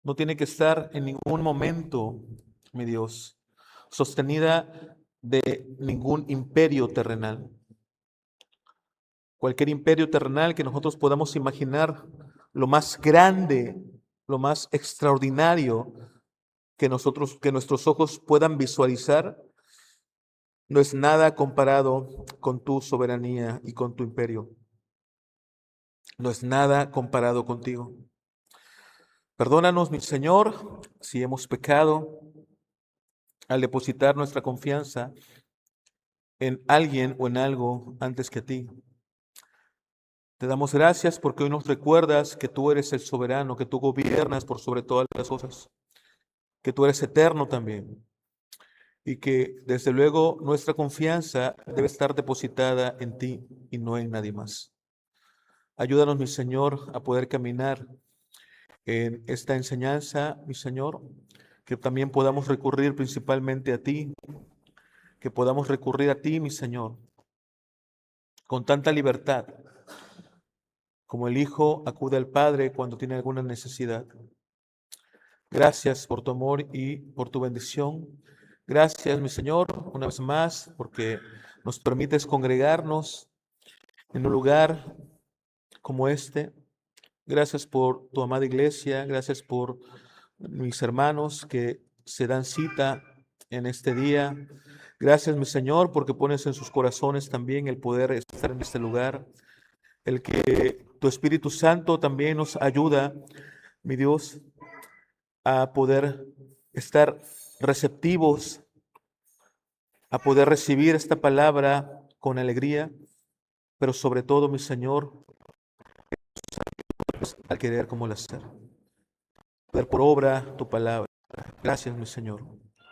no tiene que estar en ningún momento, mi Dios, sostenida de ningún imperio terrenal. Cualquier imperio terrenal que nosotros podamos imaginar, lo más grande, lo más extraordinario que nuestros ojos puedan visualizar, no es nada comparado con tu soberanía y con tu imperio. No es nada comparado contigo. Perdónanos, mi Señor, si hemos pecado, al depositar nuestra confianza en alguien o en algo antes que a ti. Te damos gracias porque hoy nos recuerdas que tú eres el soberano, que tú gobiernas por sobre todas las cosas, que tú eres eterno también y que desde luego nuestra confianza debe estar depositada en ti y no en nadie más. Ayúdanos, mi Señor, a poder caminar en esta enseñanza, mi Señor, que también podamos recurrir principalmente a ti, que podamos recurrir a ti, mi Señor, con tanta libertad como el Hijo acude al Padre cuando tiene alguna necesidad. Gracias por tu amor y por tu bendición. Gracias, mi Señor, una vez más, porque nos permites congregarnos en un lugar como este. Gracias por tu amada iglesia. Gracias por mis hermanos que se dan cita en este día. Gracias, mi Señor, porque pones en sus corazones también el poder estar en este lugar. El que tu Espíritu Santo también nos ayuda, mi Dios, a poder estar receptivos, a poder recibir esta palabra con alegría, pero sobre todo, mi Señor, al querer como el hacer. Poder por obra tu palabra. Gracias, mi Señor.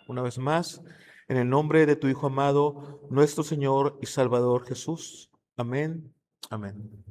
Una vez más, en el nombre de tu Hijo amado, nuestro Señor y Salvador Jesús. Amén. Amén.